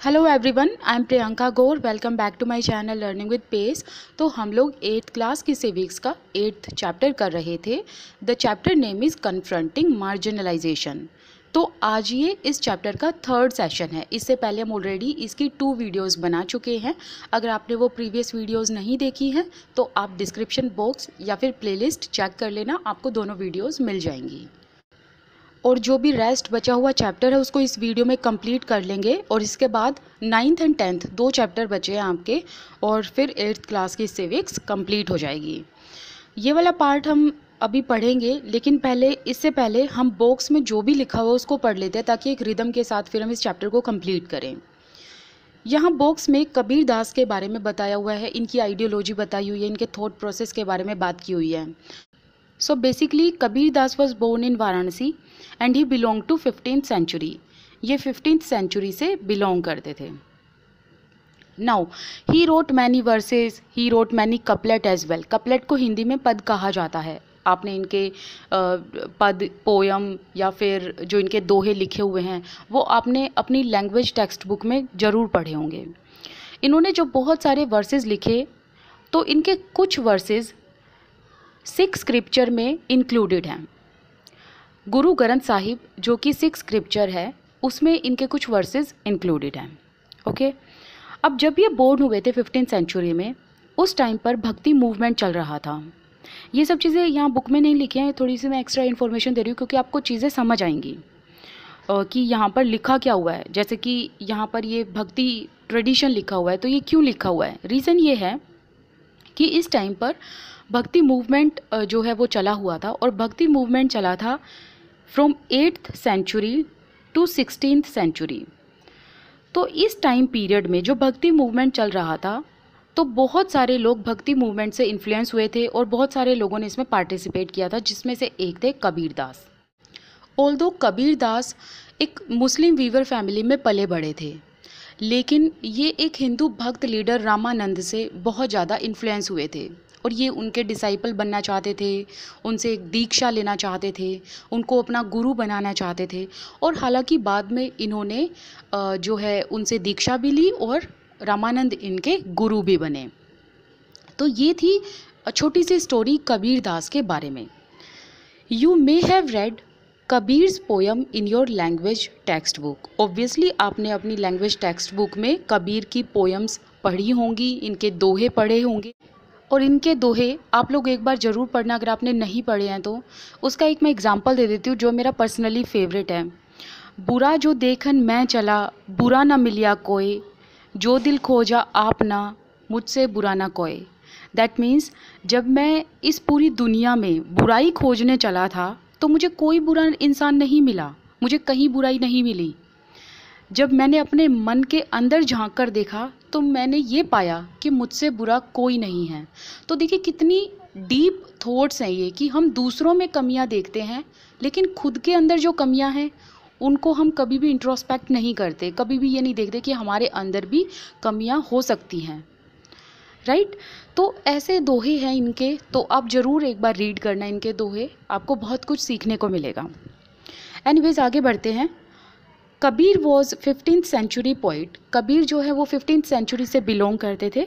Hello everyone, I am Priyanka Gaur. Welcome back to my channel learning with pace. तो हम लोग 8th class की civics का 8th चैप्टर कर रहे थे। The chapter name is confronting marginalisation. तो आज ये इस चैप्टर का 3rd सेशन है। इससे पहले हम ऑलरेडी इसकी 2 वीडियोस बना चुके हैं। अगर आपने वो प्रीवियस वीडियोस नहीं देखी हैं तो आप डिस्क्रिप्शन बॉक्स या फिर प्लेलिस्ट चेक कर लेना, आपको दोनों वीडियोज़ मिल जाएंगी। और जो भी रेस्ट बचा हुआ चैप्टर है उसको इस वीडियो में कंप्लीट कर लेंगे। और इसके बाद 9th एंड 10th 2 चैप्टर बचे हैं आपके, और फिर 8th क्लास की सिविक्स कंप्लीट हो जाएगी। ये वाला पार्ट हम अभी पढ़ेंगे, लेकिन इससे पहले हम बॉक्स में जो भी लिखा हुआ उसको पढ़ लेते हैं, ताकि एक रिदम के साथ फिर हम इस चैप्टर को कंप्लीट करें। यहाँ बॉक्स में कबीर दास के बारे में बताया हुआ है, इनकी आइडियोलॉजी बताई हुई है, इनके थॉट प्रोसेस के बारे में बात की हुई है। So basically Kabir Das was born in Varanasi and he belonged to 15th century. ये 15th century से belong करते थे। Now he wrote many verses, he wrote many couplet as well. couplet को हिंदी में पद कहा जाता है। आपने इनके पद, पोयम या फिर जो इनके दोहे लिखे हुए हैं वो आपने अपनी लैंग्वेज टेक्स्ट बुक में ज़रूर पढ़े होंगे। इन्होंने जो बहुत सारे वर्सेस लिखे, तो इनके कुछ वर्सेस 6 स्क्रिप्चर में इंक्लूडेड हैं। गुरु ग्रंथ साहिब जो कि 6 स्क्रिप्चर है, उसमें इनके कुछ वर्सेस इंक्लूडेड हैं। ओके, अब जब ये बोर्न हुए थे 15th सेंचुरी में, उस टाइम पर भक्ति मूवमेंट चल रहा था। ये सब चीज़ें यहाँ बुक में नहीं लिखी हैं, थोड़ी सी मैं एक्स्ट्रा इन्फॉर्मेशन दे रही हूँ क्योंकि आपको चीज़ें समझ आएंगी कि यहाँ पर लिखा क्या हुआ है। जैसे कि यहाँ पर ये भक्ति ट्रेडिशन लिखा हुआ है, तो ये क्यों लिखा हुआ है? रीज़न ये है कि इस टाइम पर भक्ति मूवमेंट जो है वो चला हुआ था, और भक्ति मूवमेंट चला था from 8th century to 16th century. तो इस टाइम पीरियड में जो भक्ति मूवमेंट चल रहा था, तो बहुत सारे लोग भक्ति मूवमेंट से इन्फ्लुएंस हुए थे और बहुत सारे लोगों ने इसमें पार्टिसिपेट किया था, जिसमें से एक थे कबीर दास। ऑल्दो कबीर दास एक मुस्लिम वीवर फैमिली में पले बड़े थे, लेकिन ये एक हिंदू भक्त लीडर रामानंद से बहुत ज़्यादा इन्फ्लुएंस हुए थे और ये उनके डिसाइपल बनना चाहते थे, उनसे एक दीक्षा लेना चाहते थे, उनको अपना गुरु बनाना चाहते थे। और हालांकि बाद में इन्होंने जो है उनसे दीक्षा भी ली और रामानंद इनके गुरु भी बने। तो ये थी छोटी सी स्टोरी कबीर दास के बारे में। You may have read Kabir's poem in your language text book. Obviously आपने अपनी लैंग्वेज टेक्स्ट बुक में कबीर की पोयम्स पढ़ी होंगी, इनके दोहे पढ़े होंगे। और इनके दोहे आप लोग एक बार ज़रूर पढ़ना, अगर आपने नहीं पढ़े हैं तो। उसका एक मैं एग्जांपल दे देती हूँ जो मेरा पर्सनली फेवरेट है। बुरा जो देखन मैं चला, बुरा ना मिलिया कोई, जो दिल खोजा आप ना, मुझसे बुरा ना कोई। दैट मीन्स जब मैं इस पूरी दुनिया में बुराई खोजने चला था तो मुझे कोई बुरा इंसान नहीं मिला, मुझे कहीं बुराई नहीं मिली। जब मैंने अपने मन के अंदर झांक कर देखा तो मैंने ये पाया कि मुझसे बुरा कोई नहीं है। तो देखिए कितनी डीप थॉट्स हैं ये, कि हम दूसरों में कमियां देखते हैं लेकिन खुद के अंदर जो कमियां हैं उनको हम कभी भी इंट्रोस्पेक्ट नहीं करते, कभी भी ये नहीं देखते कि हमारे अंदर भी कमियां हो सकती हैं। राइट? तो ऐसे दोहे हैं इनके, तो आप ज़रूर एक बार रीड करना इनके दोहे, आपको बहुत कुछ सीखने को मिलेगा। एनीवेज आगे बढ़ते हैं। Kabir was 15th century poet. Kabir जो है वो 15th सेंचुरी से बिलोंग करते थे।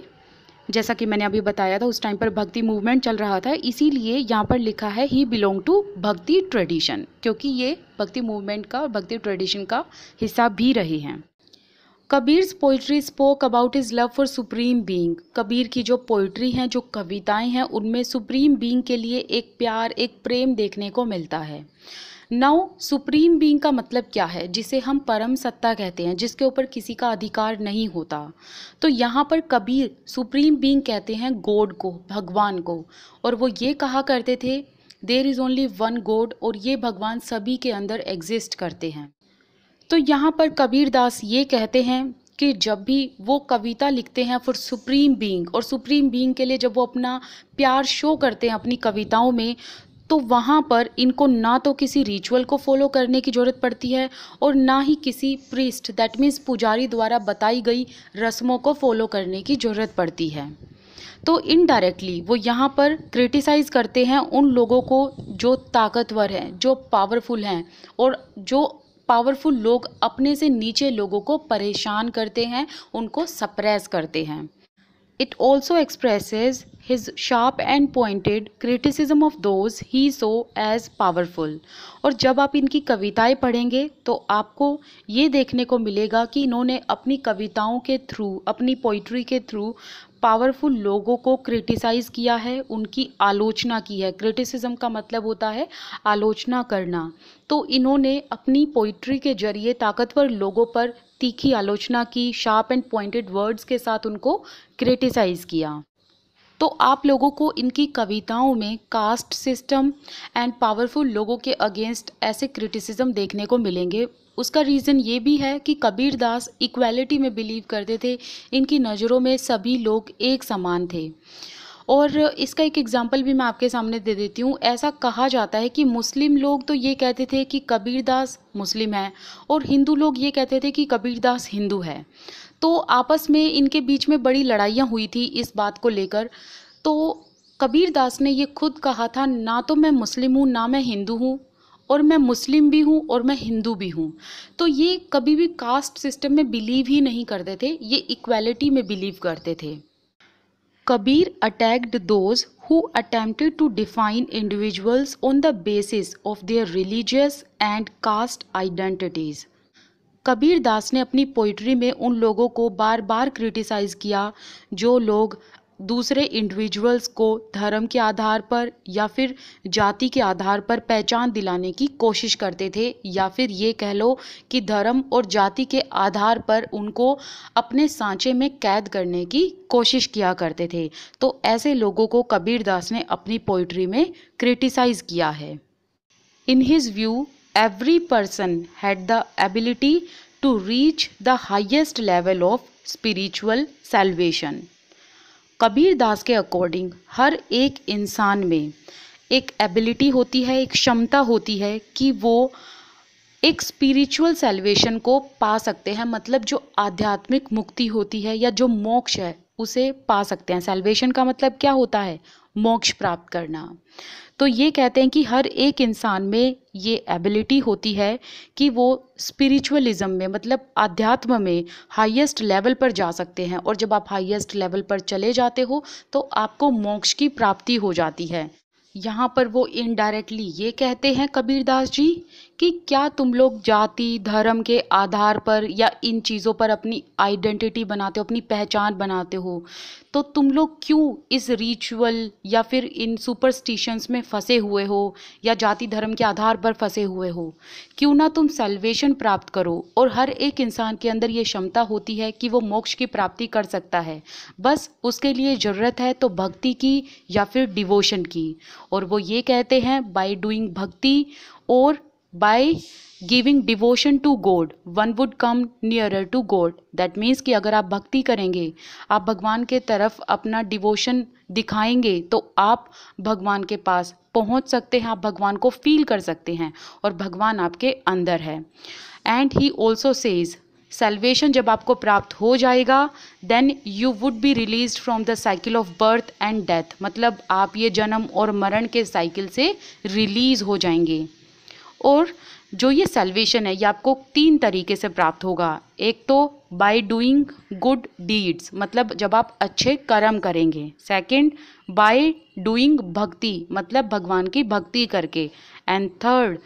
जैसा कि मैंने अभी बताया था, उस टाइम पर भक्ति मूवमेंट चल रहा था, इसीलिए यहाँ पर लिखा है ही बिलोंग टू भक्ति ट्रेडिशन, क्योंकि ये भक्ति मूवमेंट का और भक्ति ट्रेडिशन का हिस्सा भी रहे हैं। Kabir's poetry spoke about his love for supreme being. Kabir की जो पोइट्री हैं, जो कविताएं हैं, उनमें सुप्रीम बीइंग के लिए एक प्यार, एक प्रेम देखने को मिलता है। नाउ सुप्रीम बीइंग का मतलब क्या है? जिसे हम परम सत्ता कहते हैं, जिसके ऊपर किसी का अधिकार नहीं होता। तो यहाँ पर कबीर सुप्रीम बीइंग कहते हैं गॉड को, भगवान को, और वो ये कहा करते थे there is only one God, और ये भगवान सभी के अंदर एग्जिस्ट करते हैं। तो यहाँ पर कबीर दास ये कहते हैं कि जब भी वो कविता लिखते हैं फॉर सुप्रीम बीइंग, और सुप्रीम बीइंग के लिए जब वो अपना प्यार शो करते हैं अपनी कविताओं में, तो वहाँ पर इनको ना तो किसी रिचुअल को फॉलो करने की ज़रूरत पड़ती है और ना ही किसी प्रीस्ट, दैट मीन्स पुजारी द्वारा बताई गई रस्मों को फॉलो करने की ज़रूरत पड़ती है। तो इनडायरेक्टली वो यहाँ पर क्रिटिसाइज़ करते हैं उन लोगों को जो ताकतवर हैं, जो पावरफुल हैं और जो पावरफुल लोग अपने से नीचे लोगों को परेशान करते हैं, उनको सप्रेस करते हैं। It also expresses his sharp and pointed criticism of those he saw as powerful। और जब आप इनकी कविताएं पढ़ेंगे तो आपको ये देखने को मिलेगा कि इन्होंने अपनी कविताओं के थ्रू, अपनी पोइट्री के थ्रू पावरफुल लोगों को क्रिटिसाइज़ किया है, उनकी आलोचना की है। क्रिटिसिज्म का मतलब होता है आलोचना करना। तो इन्होंने अपनी पोइट्री के जरिए ताकतवर लोगों पर तीखी आलोचना की, शार्प एंड पॉइंटेड वर्ड्स के साथ उनको क्रिटिसाइज़ किया। तो आप लोगों को इनकी कविताओं में कास्ट सिस्टम एंड पावरफुल लोगों के अगेंस्ट ऐसे क्रिटिसिज्म देखने को मिलेंगे। उसका रीज़न ये भी है कि कबीर दास इक्वालिटी में बिलीव करते थे। इनकी नज़रों में सभी लोग एक समान थे। और इसका एक एग्जांपल भी मैं आपके सामने दे देती हूँ। ऐसा कहा जाता है कि मुस्लिम लोग तो ये कहते थे कि कबीर दास मुस्लिम है, और हिंदू लोग ये कहते थे कि कबीर दास हिंदू है। तो आपस में इनके बीच में बड़ी लड़ाइयाँ हुई थी इस बात को लेकर। तो कबीर दास ने ये खुद कहा था, ना तो मैं मुस्लिम हूँ, ना मैं हिंदू हूँ, और मैं मुस्लिम भी हूँ और मैं हिंदू भी हूँ। तो ये कभी भी कास्ट सिस्टम में बिलीव ही नहीं करते थे, ये इक्वालिटी में बिलीव करते थे। Kabir attacked those who attempted to define individuals on the basis of their religious and caste identities। Kabir Das ने अपनी पोइट्री में उन लोगों को बार बार क्रिटिसाइज़ किया जो लोग दूसरे इंडिविजुअल्स को धर्म के आधार पर या फिर जाति के आधार पर पहचान दिलाने की कोशिश करते थे, या फिर ये कह लो कि धर्म और जाति के आधार पर उनको अपने सांचे में कैद करने की कोशिश किया करते थे। तो ऐसे लोगों को कबीर दास ने अपनी पोइट्री में क्रिटिसाइज़ किया है। In his view every person had the ability to reach the highest level of spiritual salvation। Kabir Das के अकॉर्डिंग हर एक इंसान में एक एबिलिटी होती है, एक क्षमता होती है कि वो एक स्पिरिचुअल सैल्वेशन को पा सकते हैं। मतलब जो आध्यात्मिक मुक्ति होती है या जो मोक्ष है उसे पा सकते हैं। सैल्वेशन का मतलब क्या होता है? मोक्ष प्राप्त करना। तो ये कहते हैं कि हर एक इंसान में ये एबिलिटी होती है कि वो स्पिरिचुअलिज्म में, मतलब अध्यात्म में हाईएस्ट लेवल पर जा सकते हैं। और जब आप हाईएस्ट लेवल पर चले जाते हो तो आपको मोक्ष की प्राप्ति हो जाती है। यहाँ पर वो इनडायरेक्टली ये कहते हैं कबीर दास जी कि क्या तुम लोग जाति धर्म के आधार पर या इन चीज़ों पर अपनी आइडेंटिटी बनाते हो, अपनी पहचान बनाते हो, तो तुम लोग क्यों इस रिचुअल या फिर इन सुपरस्टिशंस में फंसे हुए हो या जाति धर्म के आधार पर फंसे हुए हो? क्यों ना तुम सैल्वेशन प्राप्त करो। और हर एक इंसान के अंदर ये क्षमता होती है कि वो मोक्ष की प्राप्ति कर सकता है। बस उसके लिए ज़रूरत है तो भक्ति की या फिर डिवोशन की। और वो ये कहते हैं बाय डूइंग भक्ति और by giving devotion to God one would come nearer to God. That means कि अगर आप भक्ति करेंगे, आप भगवान के तरफ अपना डिवोशन दिखाएंगे तो आप भगवान के पास पहुंच सकते हैं, आप भगवान को फील कर सकते हैं और भगवान आपके अंदर है। And he also says salvation जब आपको प्राप्त हो जाएगा then you would be release from the cycle of birth and death. मतलब आप ये जन्म और मरण के साइकिल से रिलीज हो जाएंगे। और जो ये सैल्वेशन है ये आपको 3 तरीके से प्राप्त होगा। एक तो बाय डूइंग गुड डीड्स, मतलब जब आप अच्छे कर्म करेंगे। सेकंड बाय डूइंग भक्ति, मतलब भगवान की भक्ति करके। एंड थर्ड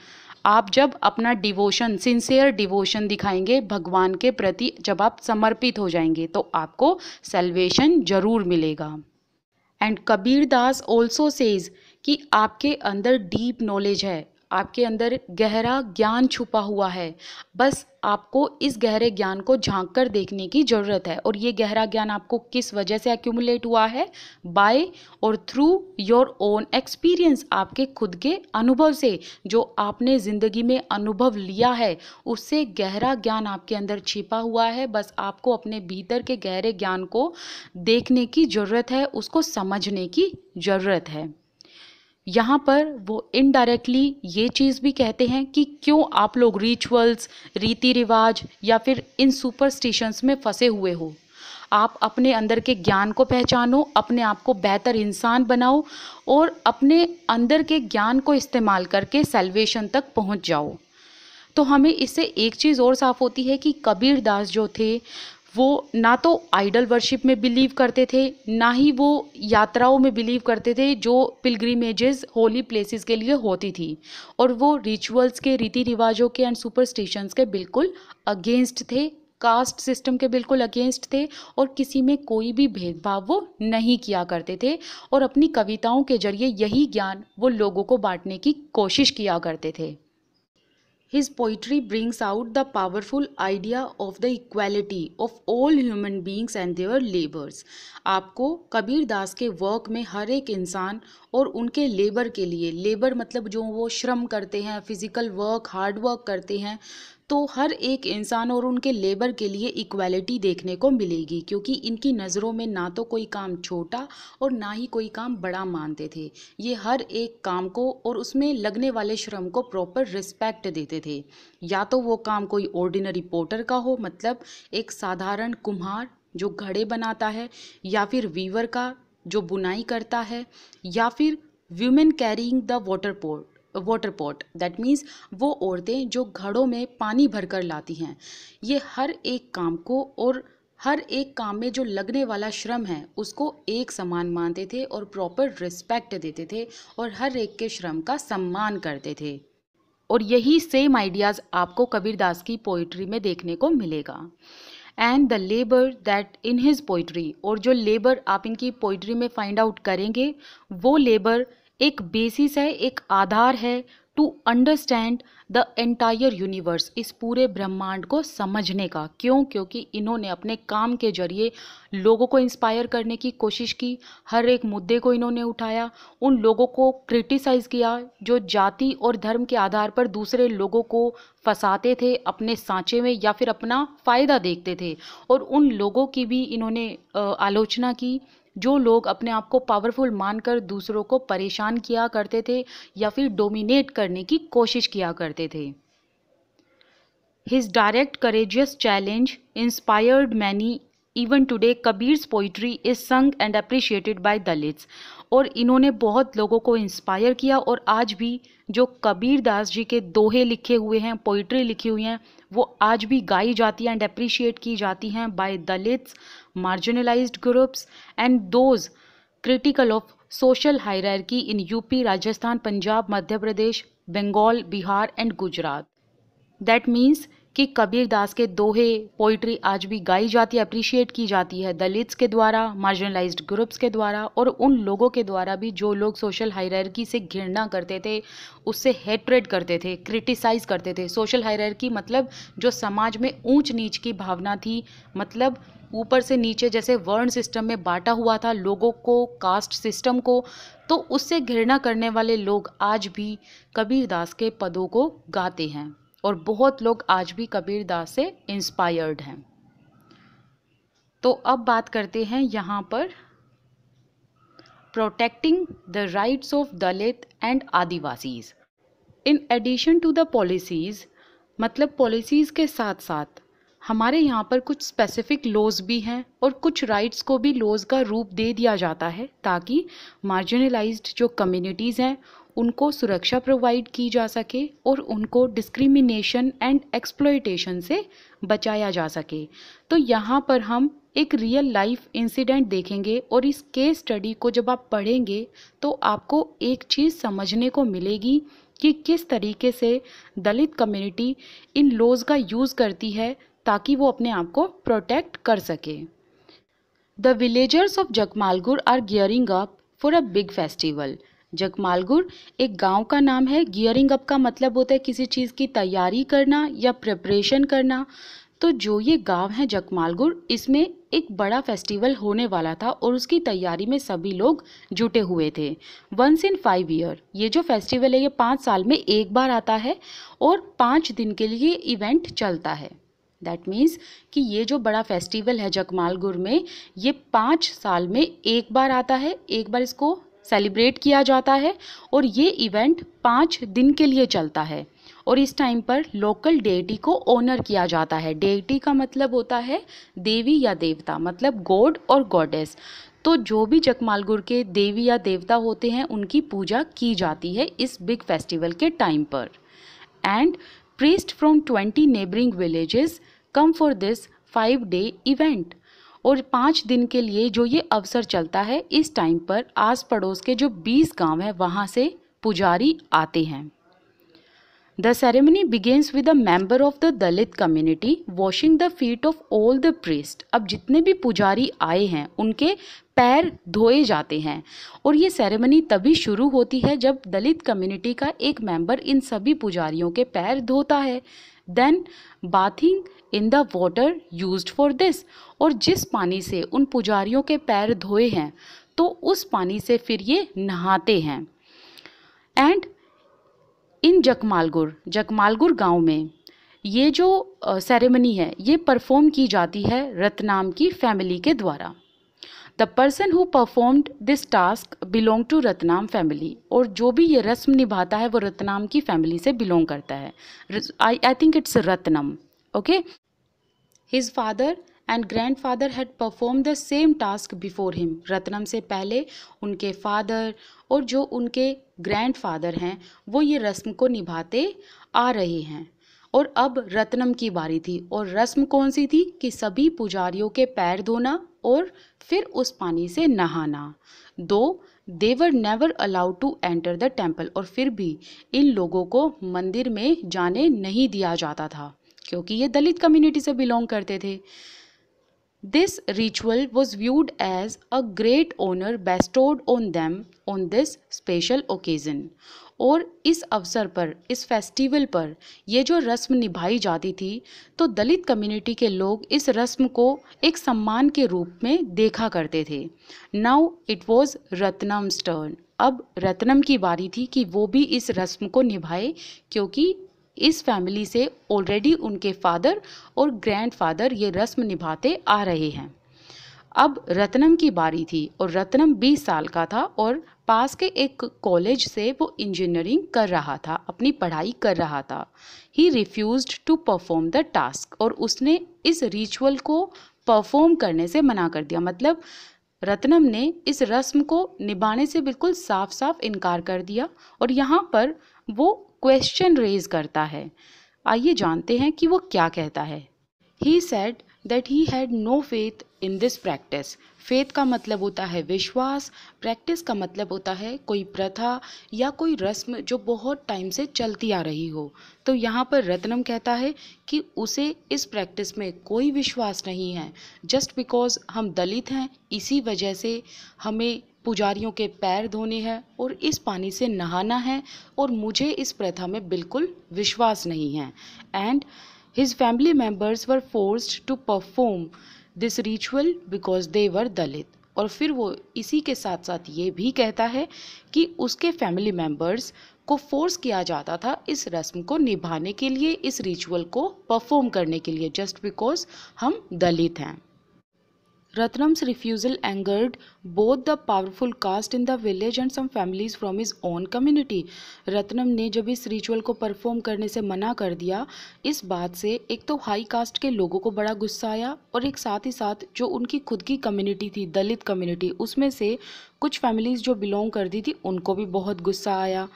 आप जब अपना डिवोशन, सिंसियर डिवोशन दिखाएंगे भगवान के प्रति, जब आप समर्पित हो जाएंगे तो आपको सैल्वेशन जरूर मिलेगा। And Kabir Das also says कि आपके अंदर डीप नॉलेज है, आपके अंदर गहरा ज्ञान छुपा हुआ है। बस आपको इस गहरे ज्ञान को झांक कर देखने की ज़रूरत है। और ये गहरा ज्ञान आपको किस वजह से एक्यूमुलेट हुआ है? बाय और थ्रू योर ओन एक्सपीरियंस, आपके खुद के अनुभव से, जो आपने ज़िंदगी में अनुभव लिया है उससे गहरा ज्ञान आपके अंदर छिपा हुआ है। बस आपको अपने भीतर के गहरे ज्ञान को देखने की ज़रूरत है, उसको समझने की ज़रूरत है। यहाँ पर वो इनडायरेक्टली ये चीज़ भी कहते हैं कि क्यों आप लोग रिचुअल्स, रीति रिवाज या फिर इन सुपरस्टिशंस में फंसे हुए हो। आप अपने अंदर के ज्ञान को पहचानो, अपने आप को बेहतर इंसान बनाओ और अपने अंदर के ज्ञान को इस्तेमाल करके सैल्वेशन तक पहुँच जाओ। तो हमें इससे एक चीज़ और साफ होती है कि कबीर दास जो थे वो ना तो आइडल वर्शिप में बिलीव करते थे, ना ही वो यात्राओं में बिलीव करते थे जो पिलग्रिमेजेस होली प्लेसेस के लिए होती थी, और वो रिचुअल्स के, रीति रिवाजों के एंड सुपरस्टिशंस के बिल्कुल अगेंस्ट थे, कास्ट सिस्टम के बिल्कुल अगेंस्ट थे, और किसी में कोई भी भेदभाव वो नहीं किया करते थे, और अपनी कविताओं के जरिए यही ज्ञान वो लोगों को बांटने की कोशिश किया करते थे। His poetry brings out the powerful idea of the equality of all human beings and their labors. आपको कबीर दास के वर्क में हर एक इंसान और उनके लेबर के लिए, लेबर मतलब जो वो श्रम करते हैं, फिजिकल वर्क, हार्ड वर्क करते हैं, तो हर एक इंसान और उनके लेबर के लिए इक्वालिटी देखने को मिलेगी, क्योंकि इनकी नज़रों में ना तो कोई काम छोटा और ना ही कोई काम बड़ा मानते थे। ये हर एक काम को और उसमें लगने वाले श्रम को प्रॉपर रिस्पेक्ट देते थे। या तो वो काम कोई ऑर्डिनरी पोटर का हो, मतलब एक साधारण कुम्हार जो घड़े बनाता है, या फिर वीवर का जो बुनाई करता है, या फिर women carrying the water pot, that means वो औरतें जो घड़ों में पानी भरकर लाती हैं। ये हर एक काम को और हर एक काम में जो लगने वाला श्रम है उसको एक समान मानते थे और प्रॉपर रिस्पेक्ट देते थे और हर एक के श्रम का सम्मान करते थे। और यही सेम आइडियाज़ आपको कबीर दास की पोइट्री में देखने को मिलेगा। And the labour that in his poetry, और जो लेबर आप इनकी पोइट्री में फाइंड आउट करेंगे वो लेबर एक बेसिस है, एक आधार है to understand the entire universe, इस पूरे ब्रह्मांड को समझने का। क्यों? क्योंकि इन्होंने अपने काम के जरिए लोगों को इंस्पायर करने की कोशिश की, हर एक मुद्दे को इन्होंने उठाया, उन लोगों को क्रिटिसाइज़ किया जो जाति और धर्म के आधार पर दूसरे लोगों को फंसाते थे अपने सांचे में या फिर अपना फ़ायदा देखते थे, और उन लोगों की भी इन्होंने आलोचना की जो लोग अपने आप को पावरफुल मानकर दूसरों को परेशान किया करते थे या फिर डोमिनेट करने की कोशिश किया करते थे। His direct courageous challenge inspired many. Even today Kabir's poetry is sung and appreciated by Dalits. और इन्होंने बहुत लोगों को इंस्पायर किया, और आज भी जो कबीर दास जी के दोहे लिखे हुए हैं, पोइट्री लिखी हुई हैं, वो आज भी गाई जाती हैं एंड अप्रिशिएट की जाती हैं by Dalits, marginalised groups and those critical of social hierarchy in UP, Rajasthan, Punjab, Madhya Pradesh, Bengal, Bihar and Gujarat. That means कि कबीर दास के दोहे, पोइट्री आज भी गाई जाती है, अप्रिशिएट की जाती है दलित्स के द्वारा, मार्जिनलाइज्ड ग्रुप्स के द्वारा, और उन लोगों के द्वारा भी जो लोग सोशल हायरार्की से घृणा करते थे, उससे हेट्रेड करते थे, क्रिटिसाइज़ करते थे। सोशल हायरार्की मतलब जो समाज में ऊंच नीच की भावना थी, मतलब ऊपर से नीचे जैसे वर्ण सिस्टम में बांटा हुआ था लोगों को, कास्ट सिस्टम को, तो उससे घृणा करने वाले लोग आज भी कबीर दास के पदों को गाते हैं, और बहुत लोग आज भी कबीर दास से इंस्पायर्ड हैं। तो अब बात करते हैं यहाँ पर protecting the rights of Dalit and Adivasis. In addition to the policies, मतलब पॉलिसीज़ के साथ साथ हमारे यहाँ पर कुछ स्पेसिफिक लॉज भी हैं, और कुछ राइट्स को भी लॉज का रूप दे दिया जाता है ताकि मार्जिनलाइज्ड जो कम्युनिटीज़ हैं उनको सुरक्षा प्रोवाइड की जा सके और उनको डिस्क्रिमिनेशन एंड एक्सप्लॉयटेशन से बचाया जा सके। तो यहाँ पर हम एक रियल लाइफ इंसिडेंट देखेंगे, और इस केस स्टडी को जब आप पढ़ेंगे तो आपको एक चीज़ समझने को मिलेगी कि किस तरीके से दलित कम्युनिटी इन लॉज का यूज़ करती है ताकि वो अपने आप को प्रोटेक्ट कर सके। The villagers of Jagmalgur are gearing up for a big festival. Jagmalgur एक गांव का नाम है। गियरिंग अप का मतलब होता है किसी चीज़ की तैयारी करना या प्रिपरेशन करना। तो जो ये गांव है जगमालगुर, इसमें एक बड़ा फेस्टिवल होने वाला था और उसकी तैयारी में सभी लोग जुटे हुए थे। वंस इन 5 ईयर, ये जो फेस्टिवल है ये 5 साल में एक बार आता है और 5 दिन के लिए इवेंट चलता है। दैट मीन्स कि ये जो बड़ा फेस्टिवल है जगमालगुर में, ये 5 साल में एक बार आता है, एक बार इसको सेलिब्रेट किया जाता है, और ये इवेंट 5 दिन के लिए चलता है। और इस टाइम पर लोकल डेटी को ऑनर किया जाता है। डेटी का मतलब होता है देवी या देवता, मतलब गॉड और गॉडेस। तो जो भी जगमालगुर के देवी या देवता होते हैं उनकी पूजा की जाती है इस बिग फेस्टिवल के टाइम पर। And Priests from 20 neighboring villages come for this 5-day event. और 5 दिन के लिए जो ये अवसर चलता है, इस टाइम पर आस पड़ोस के जो 20 गांव हैं वहाँ से पुजारी आते हैं. The ceremony begins with a member of the Dalit community washing the feet of all the priests. अब जितने भी पुजारी आए हैं उनके पैर धोए जाते हैं और ये सेरेमनी तभी शुरू होती है जब दलित कम्युनिटी का एक मेंबर इन सभी पुजारियों के पैर धोता है. Then bathing in the water used for this. और जिस पानी से उन पुजारियों के पैर धोए हैं तो उस पानी से फिर ये नहाते हैं. एंड इन जकमालगुर गांव में ये जो सेरेमनी है ये परफॉर्म की जाती है रत्नाम की फैमिली के द्वारा. The person who performed this task belong to Ratnam family. और जो भी ये रस्म निभाता है वो रत्नाम की फैमिली से बिलोंग करता है. I think it's Ratnam. Okay. His father and grandfather had perform the same task before him. Ratnam से पहले उनके फादर और जो उनके ग्रैंडफादर हैं वो ये रस्म को निभाते आ रहे हैं. और अब रत्नम की बारी थी. और रस्म कौन सी थी कि सभी पुजारियों के पैर धोना और फिर उस पानी से नहाना. Though they were never allowed to enter the temple. और फिर भी इन लोगों को मंदिर में जाने नहीं दिया जाता था क्योंकि ये दलित कम्युनिटी से बिलोंग करते थे. This ritual was viewed as a great honor bestowed on them on this special occasion. और इस अवसर पर, इस फेस्टिवल पर ये जो रस्म निभाई जाती थी तो दलित कम्युनिटी के लोग इस रस्म को एक सम्मान के रूप में देखा करते थे. Now it was Ratnam's turn. अब रत्नम की बारी थी कि वो भी इस रस्म को निभाए क्योंकि इस फैमिली से ऑलरेडी उनके फादर और ग्रैंडफादर ये रस्म निभाते आ रहे हैं. अब रत्नम की बारी थी और रत्नम 20 साल का था और पास के एक कॉलेज से वो इंजीनियरिंग कर रहा था, अपनी पढ़ाई कर रहा था. He refused to perform the task. और उसने इस रिचुअल को परफॉर्म करने से मना कर दिया. मतलब रत्नम ने इस रस्म को निभाने से बिल्कुल साफ साफ इनकार कर दिया. और यहाँ पर वो क्वेश्चन रेज करता है. आइए जानते हैं कि वो क्या कहता है. He said that he had no faith in this practice. Faith का मतलब होता है विश्वास, प्रैक्टिस का मतलब होता है कोई प्रथा या कोई रस्म जो बहुत टाइम से चलती आ रही हो. तो यहाँ पर रत्नम कहता है कि उसे इस प्रैक्टिस में कोई विश्वास नहीं है. जस्ट बिकॉज हम दलित हैं इसी वजह से हमें पुजारियों के पैर धोने हैं और इस पानी से नहाना है और मुझे इस प्रथा में बिल्कुल विश्वास नहीं है. And his family members were forced to perform this ritual because they were Dalit. और फिर वो इसी के साथ साथ ये भी कहता है कि उसके फैमिली मेम्बर्स को फोर्स किया जाता था इस रस्म को निभाने के लिए, इस रिचुअल को परफॉर्म करने के लिए, जस्ट बिकॉज हम दलित हैं. Ratnam's refusal angered both the powerful caste in the village and some families from his own community. Ratnam ने जब इस रिचुअल को परफॉर्म करने से मना कर दिया, इस बात से एक तो हाई कास्ट के लोगों को बड़ा गुस्सा आया और एक साथ ही साथ जो उनकी खुद की कम्युनिटी थी, दलित कम्युनिटी, उसमें से कुछ फैमिलीज जो बिलोंग करती थी उनको भी बहुत गुस्सा आया.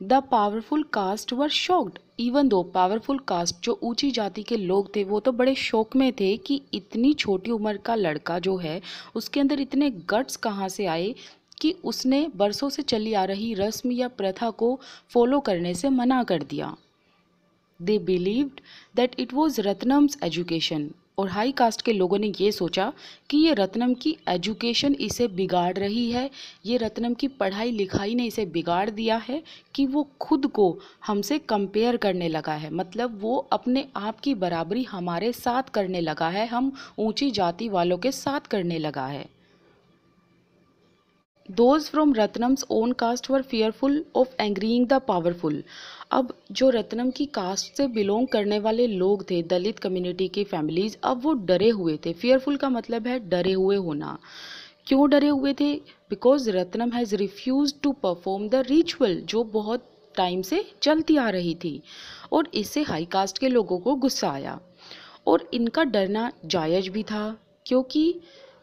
The powerful caste were shocked. Even though powerful caste जो ऊंची जाति के लोग थे वो तो बड़े शौक में थे कि इतनी छोटी उम्र का लड़का जो है उसके अंदर इतने गट्स कहाँ से आए कि उसने बरसों से चली आ रही रस्म या प्रथा को फॉलो करने से मना कर दिया. They believed that it was Ratnam's education. और हाई कास्ट के लोगों ने ये सोचा कि ये रत्नम की एजुकेशन इसे बिगाड़ रही है, ये रत्नम की पढ़ाई लिखाई ने इसे बिगाड़ दिया है कि वो खुद को हमसे कंपेयर करने लगा है. मतलब वो अपने आप की बराबरी हमारे साथ करने लगा है, हम ऊंची जाति वालों के साथ करने लगा है. Those from Ratnam's own caste were fearful of angering the powerful. अब जो रत्नम की कास्ट से बिलोंग करने वाले लोग थे, दलित कम्युनिटी की फैमिलीज, अब वो डरे हुए थे. fearful का मतलब है डरे हुए होना. क्यों डरे हुए थे? Because Ratnam has refuse to perform the ritual जो बहुत टाइम से चलती आ रही थी. और इससे हाई कास्ट के लोगों को गुस्सा आया और इनका डरना जायज़ भी था क्योंकि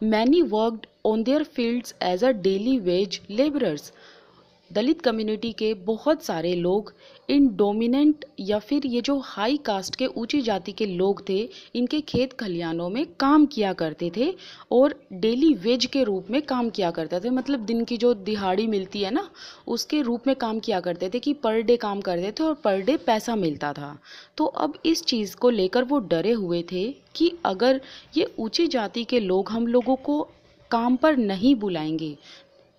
many worked on their fields as a daily wage laborers. Dalit community के बहुत सारे लोग इन डोमिनेंट या फिर ये जो हाई कास्ट के ऊंची जाति के लोग थे, इनके खेत खलिहानों में काम किया करते थे और डेली वेज के रूप में काम किया करते थे। मतलब दिन की जो दिहाड़ी मिलती है ना, उसके रूप में काम किया करते थे कि पर डे काम करते थे और पर डे पैसा मिलता था। तो अब इस चीज़ को लेकर वो डरे हुए थे कि अगर ये ऊंची जाति के लोग हम लोगों को काम पर नहीं बुलाएंगे,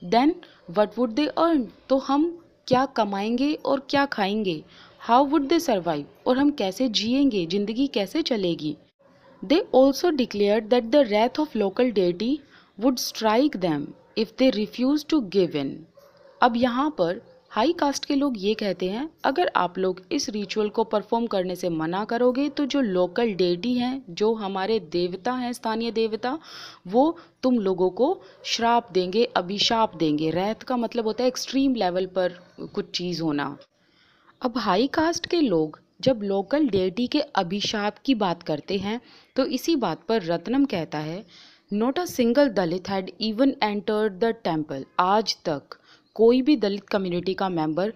then what would they earn, तो हम क्या कमाएंगे और क्या खाएंगे, हाउ वुड दे सर्वाइव, और हम कैसे जिएंगे, ज़िंदगी कैसे चलेगी। They also declared that the wrath of local deity would strike them if they refuse to give in. अब यहाँ पर हाई कास्ट के लोग ये कहते हैं, अगर आप लोग इस रिचुअल को परफॉर्म करने से मना करोगे तो जो लोकल डेटी हैं, जो हमारे देवता हैं, स्थानीय देवता, वो तुम लोगों को श्राप देंगे, अभिशाप देंगे। रैथ का मतलब होता है एक्सट्रीम लेवल पर कुछ चीज़ होना। अब हाई कास्ट के लोग जब लोकल डेटी के अभिशाप की बात करते हैं तो इसी बात पर रत्नम कहता है, not a single Dalit had even entered the temple. आज तक कोई भी दलित कम्युनिटी का मेंबर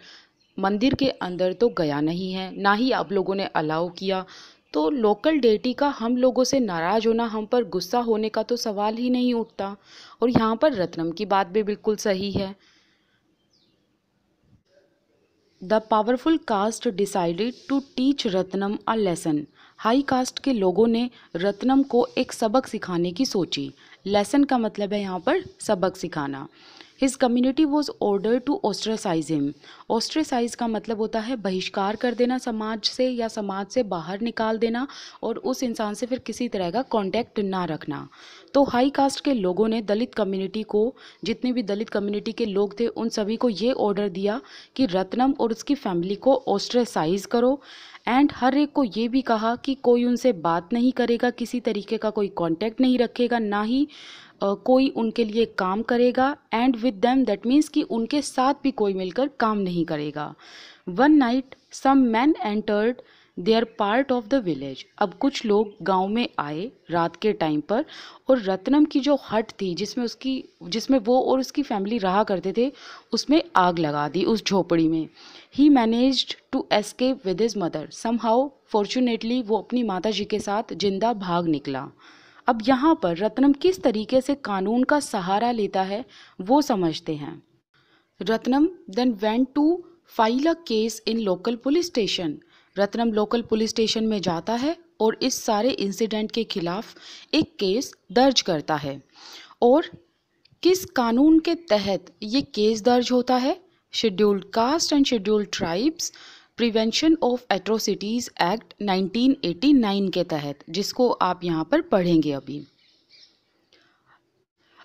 मंदिर के अंदर तो गया नहीं है, ना ही आप लोगों ने अलाउ किया। तो लोकल डेटी का हम लोगों से नाराज होना, हम पर गुस्सा होने का तो सवाल ही नहीं उठता। और यहाँ पर रत्नम की बात भी बिल्कुल सही है। The powerful caste decided to teach Ratnam a lesson. High caste के लोगों ने रत्नम को एक सबक सिखाने की सोची। लेसन का मतलब है यहाँ पर सबक सिखाना। His community was order to ostracise him. Ostracise का मतलब होता है बहिष्कार कर देना समाज से, या समाज से बाहर निकाल देना, और उस इंसान से फिर किसी तरह का कांटेक्ट ना रखना। तो हाई कास्ट के लोगों ने दलित कम्युनिटी को, जितने भी दलित कम्युनिटी के लोग थे, उन सभी को ये ऑर्डर दिया कि रत्नम और उसकी फैमिली को ऑस्ट्रेसाइज करो। एंड हर एक को ये भी कहा कि कोई उनसे बात नहीं करेगा, किसी तरीके का कोई कांटेक्ट नहीं रखेगा, ना ही कोई उनके लिए काम करेगा। And with them that means कि उनके साथ भी कोई मिलकर काम नहीं करेगा। One night some man entered their part of the village. अब कुछ लोग गांव में आए रात के टाइम पर, और रत्नम की जो हट थी जिसमें वो और उसकी फैमिली रहा करते थे, उसमें आग लगा दी उस झोपड़ी में। He managed to escape with his mother. Somehow fortunately वो अपनी माता जी के साथ जिंदा भाग निकला। अब यहाँ पर रत्नम किस तरीके से कानून का सहारा लेता है वो समझते हैं। Ratnam then went to file a case in local police station. Ratnam local police station में जाता है और इस सारे इंसिडेंट के खिलाफ एक केस दर्ज करता है। और किस कानून के तहत ये केस दर्ज होता है? Scheduled caste and scheduled tribes prevention of atrocities act 1989 के तहत, जिसको आप यहाँ पर पढ़ेंगे अभी।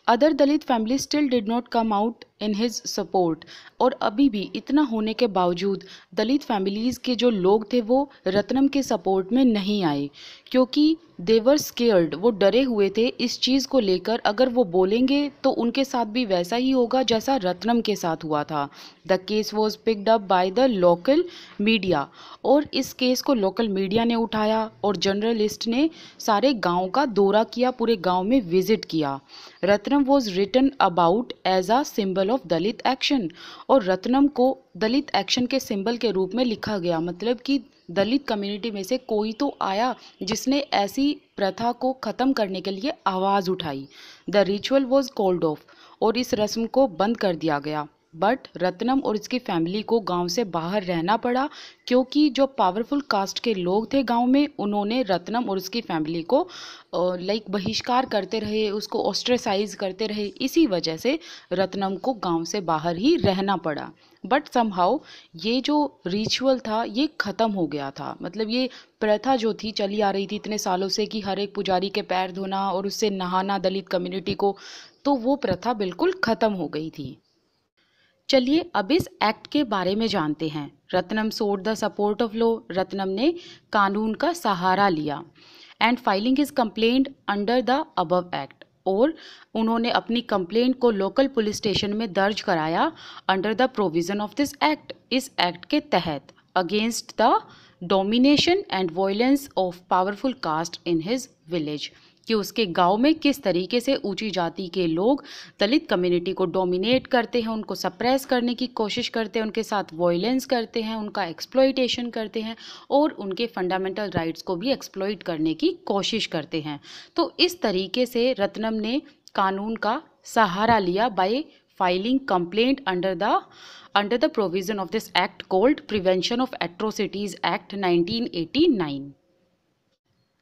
Other Dalit family still did not come out in his support. और अभी भी इतना होने के बावजूद दलित फैमिलीज़ के जो लोग थे वो रत्नम के सपोर्ट में नहीं आए, क्योंकि दे वर स्केयर्ड, वो डरे हुए थे इस चीज़ को लेकर। अगर वो बोलेंगे तो उनके साथ भी वैसा ही होगा जैसा रत्नम के साथ हुआ था। The case was picked up by the local media, और इस केस को लोकल मीडिया ने उठाया और जर्नलिस्ट ने सारे गांव का दौरा किया, पूरे गांव में विजिट किया। Ratnam was written about as a symbol of Dalit action, और रत्नम को दलित एक्शन के सिंबल के रूप में लिखा गया। मतलब कि दलित कम्युनिटी में से कोई तो आया जिसने ऐसी प्रथा को ख़त्म करने के लिए आवाज़ उठाई। The ritual was called off, और इस रस्म को बंद कर दिया गया। बट रत्नम और इसकी फैमिली को गांव से बाहर रहना पड़ा, क्योंकि जो पावरफुल कास्ट के लोग थे गांव में, उन्होंने रत्नम और उसकी फैमिली को बहिष्कार करते रहे, उसको ऑस्ट्रेसाइज करते रहे। इसी वजह से रत्नम को गांव से बाहर ही रहना पड़ा। बट समहाउ ये जो रिचुअल था ये ख़त्म हो गया था। मतलब ये प्रथा जो थी चली आ रही थी इतने सालों से कि हर एक पुजारी के पैर धोना और उससे नहाना दलित कम्युनिटी को, तो वो प्रथा बिल्कुल ख़त्म हो गई थी। चलिए अब इस एक्ट के बारे में जानते हैं। रत्नम सोड the support of law. Ratnam ने कानून का सहारा लिया। And filing his complaint under the above act, और उन्होंने अपनी कंप्लेंट को लोकल पुलिस स्टेशन में दर्ज कराया under the provision of this act, इस एक्ट के तहत, against the domination and violence of powerful caste in his village. कि उसके गांव में किस तरीके से ऊंची जाति के लोग दलित कम्युनिटी को डोमिनेट करते हैं, उनको सप्रेस करने की कोशिश करते हैं, उनके साथ वॉयलेंस करते हैं, उनका एक्सप्लॉइटेशन करते हैं और उनके फंडामेंटल राइट्स को भी एक्सप्लॉइट करने की कोशिश करते हैं। तो इस तरीके से रत्नम ने कानून का सहारा लिया by filing complaint under the provision of this act called prevention of atrocities act 1989।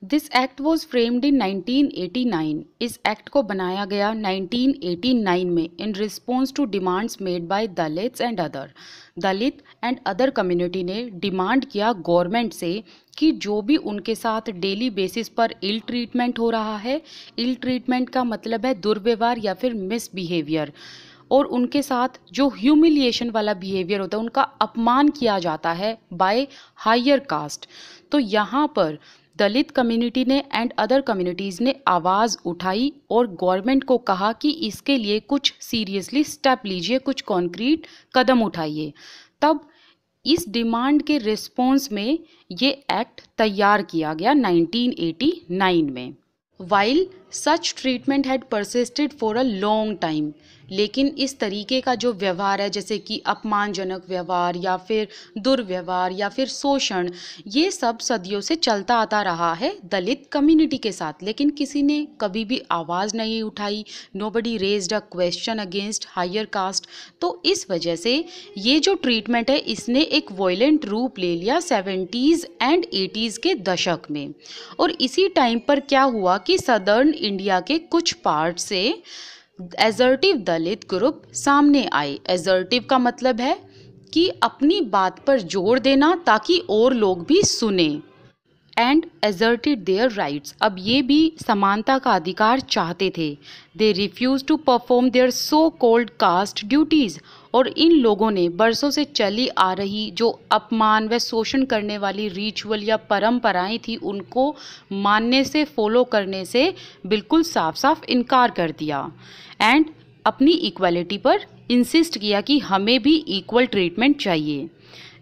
This act was framed in 1989। इस एक्ट को बनाया गया 1989 में in response to demands made by Dalits and other. Dalit and other community ने demand किया government से कि जो भी उनके साथ डेली बेसिस पर इल ट्रीटमेंट हो रहा है, इल ट्रीटमेंट का मतलब है दुर्व्यवहार या फिर मिसबिहेवियर, और उनके साथ जो ह्यूमिलिएशन वाला बिहेवियर होता है, उनका अपमान किया जाता है बाय हायर कास्ट। तो यहाँ पर दलित कम्युनिटी ने एंड अदर कम्युनिटीज़ ने आवाज़ उठाई और गवर्नमेंट को कहा कि इसके लिए कुछ सीरियसली स्टेप लीजिए, कुछ कॉन्क्रीट कदम उठाइए। तब इस डिमांड के रिस्पॉन्स में ये एक्ट तैयार किया गया 1989 में। While such treatment had persisted for a long time, लेकिन इस तरीके का जो व्यवहार है, जैसे कि अपमानजनक व्यवहार या फिर दुर्व्यवहार या फिर शोषण, ये सब सदियों से चलता आता रहा है दलित कम्युनिटी के साथ, लेकिन किसी ने कभी भी आवाज़ नहीं उठाई। Nobody raised a question against higher caste. तो इस वजह से ये जो ट्रीटमेंट है इसने एक वॉयलेंट रूप ले लिया 70s एंड 80s के दशक में। और इसी टाइम पर क्या हुआ कि सदर्न इंडिया के कुछ पार्ट से एजर्टिव दलित ग्रुप सामने आए। एजर्टिव का मतलब है कि अपनी बात पर जोर देना ताकि और लोग भी सुने। एंड एजर्टेड देयर राइट्स, अब ये भी समानता का अधिकार चाहते थे। They refuse to perform their so called caste duties, और इन लोगों ने बरसों से चली आ रही जो अपमान व शोषण करने वाली रिचुअल या परंपराएं थी उनको मानने से, फॉलो करने से बिल्कुल साफ साफ इनकार कर दिया। एंड अपनी इक्वालिटी पर इंसिस्ट किया कि हमें भी इक्वल ट्रीटमेंट चाहिए।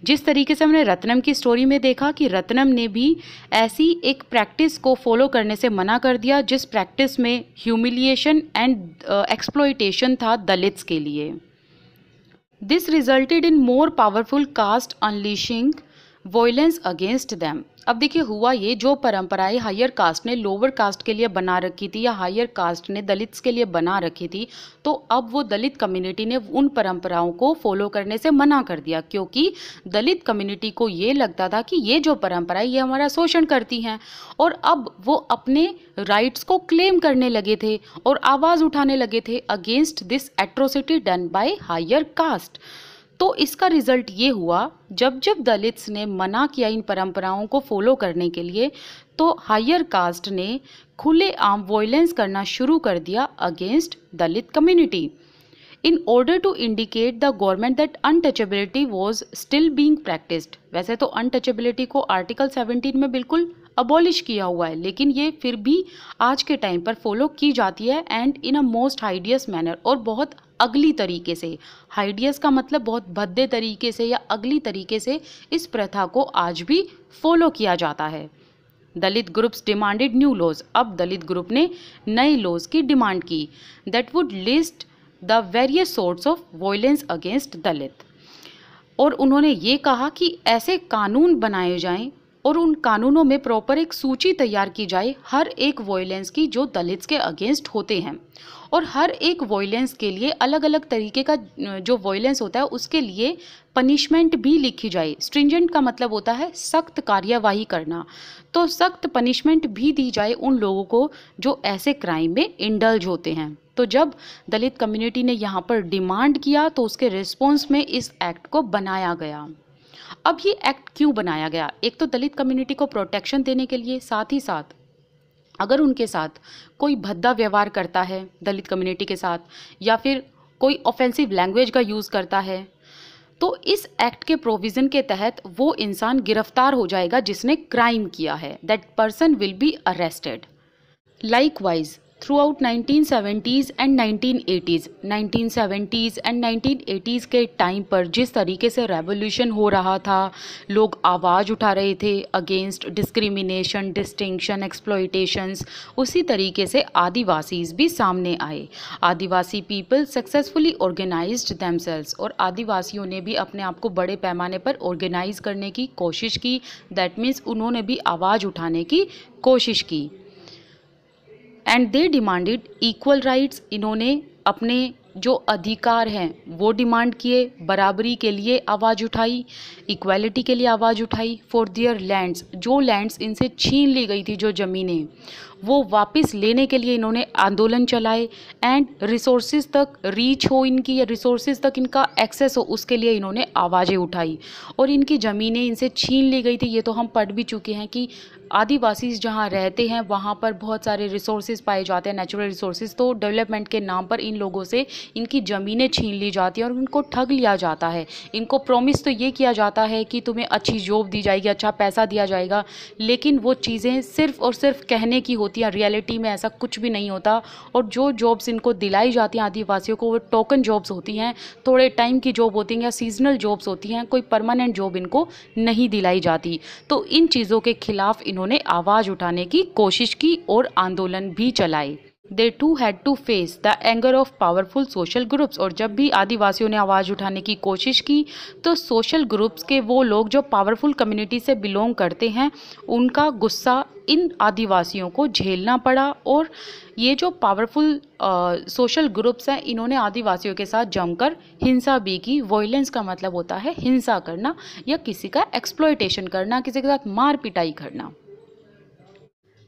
जिस तरीके से हमने रत्नम की स्टोरी में देखा कि रत्नम ने भी ऐसी एक प्रैक्टिस को फॉलो करने से मना कर दिया जिस प्रैक्टिस में ह्यूमिलिएशन एंड एक्सप्लॉइटेशन था दलित्स के लिए। This resulted in more powerful caste unleashing violence against them. अब देखिए हुआ ये, जो परंपराएं हायर कास्ट ने लोअर कास्ट के लिए बना रखी थी या हायर कास्ट ने दलित्स के लिए बना रखी थी, तो अब वो दलित कम्युनिटी ने उन परंपराओं को फॉलो करने से मना कर दिया, क्योंकि दलित कम्युनिटी को ये लगता था कि ये जो परंपराएं ये हमारा शोषण करती हैं। और अब वो अपने राइट्स को क्लेम करने लगे थे और आवाज़ उठाने लगे थे against this atrocity done by higher caste. तो इसका रिजल्ट ये हुआ, जब जब दलित्स ने मना किया इन परंपराओं को फॉलो करने के लिए, तो हायर कास्ट ने खुलेआम वॉयलेंस करना शुरू कर दिया against Dalit community in order to indicate the government that untouchability was still being practised. वैसे तो अनटचेबिलिटी को आर्टिकल 17 में बिल्कुल अबॉलिश किया हुआ है, लेकिन ये फिर भी आज के टाइम पर फॉलो की जाती है and in a most hideous manner, और बहुत अगली तरीके से। हाइडियस का मतलब बहुत भद्दे तरीके से या अगली तरीके से इस प्रथा को आज भी फॉलो किया जाता है। Dalit groups demanded new laws. अब दलित ग्रुप ने नए लॉज की डिमांड की that would list the various sorts of violence against Dalit, और उन्होंने ये कहा कि ऐसे कानून बनाए जाएं और उन कानूनों में प्रॉपर एक सूची तैयार की जाए हर एक वॉयलेंस की जो दलित्स के अगेंस्ट होते हैं, और हर एक वॉयलेंस के लिए अलग अलग तरीके का जो वॉयलेंस होता है उसके लिए पनिशमेंट भी लिखी जाए। स्ट्रिंजेंट का मतलब होता है सख्त कार्यवाही करना, तो सख्त पनिशमेंट भी दी जाए उन लोगों को जो ऐसे क्राइम में इंडल्ज होते हैं। तो जब दलित कम्युनिटी ने यहाँ पर डिमांड किया तो उसके रिस्पॉन्स में इस एक्ट को बनाया गया। अब ये एक्ट क्यों बनाया गया? एक तो दलित कम्युनिटी को प्रोटेक्शन देने के लिए, साथ ही साथ अगर उनके साथ कोई भद्दा व्यवहार करता है दलित कम्युनिटी के साथ, या फिर कोई ऑफेंसिव लैंग्वेज का यूज़ करता है, तो इस एक्ट के प्रोविज़न के तहत वो इंसान गिरफ्तार हो जाएगा जिसने क्राइम किया है। That person will be arrested. Likewise through out 1970s and 1980s and 1980s के टाइम पर जिस तरीके से रेवोल्यूशन हो रहा था, लोग आवाज़ उठा रहे थे अगेंस्ट डिस्क्रिमिनेशन, डिस्टिंक्शन, एक्सप्लॉयटेशंस, उसी तरीके से आदिवासीज़ भी सामने आए। आदिवासी पीपल सक्सेसफुली ऑर्गेनाइज्ड देमसेल्व्स, और आदिवासियों ने भी अपने आप को बड़े पैमाने पर ऑर्गेनाइज करने की कोशिश की। दैट मीन्स उन्होंने भी आवाज़ उठाने की कोशिश की। And they demanded equal rights, इन्होंने अपने जो अधिकार हैं वो डिमांड किए, बराबरी के लिए आवाज़ उठाई, इक्वालिटी के लिए आवाज़ उठाई। फॉर देयर लैंड्स, जो लैंड्स इनसे छीन ली गई थी, जो ज़मीनें, वो वापस लेने के लिए इन्होंने आंदोलन चलाए। एंड रिसोर्सेज तक रीच हो इनकी, या रिसोर्सेज तक इनका एक्सेस हो, उसके लिए इन्होंने आवाज़ें उठाई। और इनकी ज़मीनें इनसे छीन ली गई थी। ये तो हम पढ़ भी चुके हैं कि आदिवासी जहाँ रहते हैं वहाँ पर बहुत सारे रिसोर्सेज पाए जाते हैं, नेचुरल रिसोर्सेज। तो डेवलपमेंट के नाम पर इन लोगों से इनकी ज़मीनें छीन ली जाती हैं और उनको ठग लिया जाता है। इनको प्रॉमिस तो ये किया जाता है कि तुम्हें अच्छी जॉब दी जाएगी, अच्छा पैसा दिया जाएगा, लेकिन वो चीज़ें सिर्फ और सिर्फ कहने की होती हैं, रियलिटी में ऐसा कुछ भी नहीं होता। और जो जॉब्स इनको दिलाई जाती हैं आदिवासियों को, वो टोकन जॉब्स होती हैं, थोड़े टाइम की जॉब होती हैं या सीजनल जॉब्स होती हैं, कोई परमानेंट जॉब इनको नहीं दिलाई जाती। तो इन चीज़ों के खिलाफ इन्होंने आवाज़ उठाने की कोशिश की और आंदोलन भी चलाए। They too had to face the anger of powerful social groups, और जब भी आदिवासियों ने आवाज़ उठाने की कोशिश की तो सोशल ग्रुप्स के वो लोग जो पावरफुल कम्युनिटी से बिलोंग करते हैं, उनका गुस्सा इन आदिवासियों को झेलना पड़ा। और ये जो पावरफुल सोशल ग्रुप्स हैं, इन्होंने आदिवासियों के साथ जमकर हिंसा भी की। वॉयलेंस का मतलब होता है हिंसा करना या किसी का एक्सप्लॉयटेशन करना, किसी के साथ मार पिटाई करना।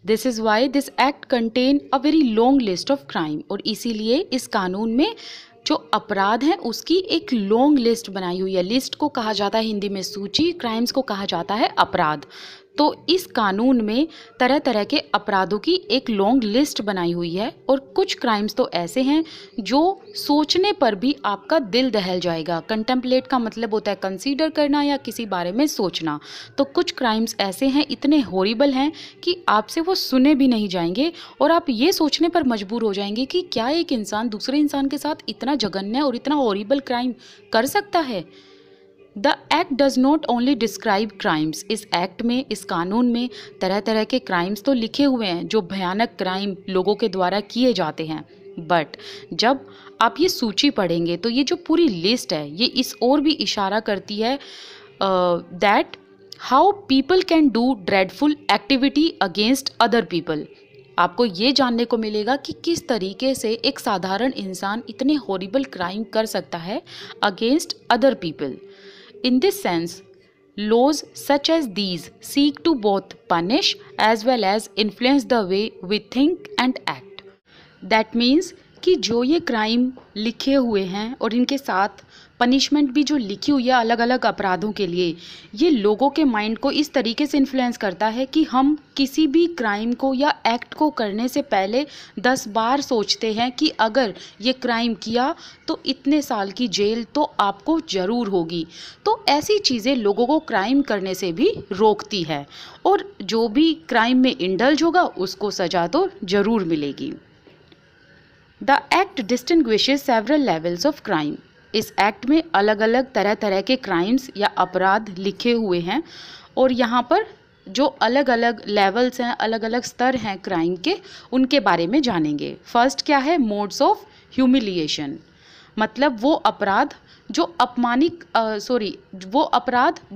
This is why this act contain a very long list of crime, और इसीलिए इस कानून में जो अपराध हैं उसकी एक लॉन्ग लिस्ट बनाई हुई है। लिस्ट को कहा जाता है हिंदी में सूची, क्राइम्स को कहा जाता है अपराध। तो इस कानून में तरह तरह के अपराधों की एक लॉन्ग लिस्ट बनाई हुई है। और कुछ क्राइम्स तो ऐसे हैं जो सोचने पर भी आपका दिल दहल जाएगा। कंटेम्पलेट का मतलब होता है कंसीडर करना या किसी बारे में सोचना। तो कुछ क्राइम्स ऐसे हैं, इतने हॉरिबल हैं कि आपसे वो सुने भी नहीं जाएंगे और आप ये सोचने पर मजबूर हो जाएंगे कि क्या एक इंसान दूसरे इंसान के साथ इतना जघन्य और इतना हॉरिबल क्राइम कर सकता है। The act does not only describe crimes, इस एक्ट में, इस कानून में तरह तरह के क्राइम्स तो लिखे हुए हैं जो भयानक क्राइम लोगों के द्वारा किए जाते हैं। बट जब आप ये सूची पढ़ेंगे तो ये जो पूरी लिस्ट है ये इस ओर भी इशारा करती है that how people can do dreadful activity against other people. आपको ये जानने को मिलेगा कि किस तरीके से एक साधारण इंसान इतने हॉरिबल क्राइम कर सकता है against other people. In this sense, laws such as these seek to both punish as well as influence the way we think and act. That means कि जो ये क्राइम लिखे हुए हैं और इनके साथ पनिशमेंट भी जो लिखी हुई है अलग अलग अपराधों के लिए, ये लोगों के माइंड को इस तरीके से इन्फ्लुएंस करता है कि हम किसी भी क्राइम को या एक्ट को करने से पहले 10 बार सोचते हैं कि अगर ये क्राइम किया तो इतने साल की जेल तो आपको ज़रूर होगी। तो ऐसी चीज़ें लोगों को क्राइम करने से भी रोकती है और जो भी क्राइम में इंडल्ज होगा उसको सज़ा तो ज़रूर मिलेगी। The act distinguishes several levels of crime. इस एक्ट में अलग अलग तरह तरह के क्राइम्स या अपराध लिखे हुए हैं और यहाँ पर जो अलग अलग लेवल्स हैं, अलग अलग स्तर हैं क्राइम के, उनके बारे में जानेंगे। फर्स्ट क्या है? मोड्स ऑफ ह्यूमिलिएशन, मतलब वो अपराध जो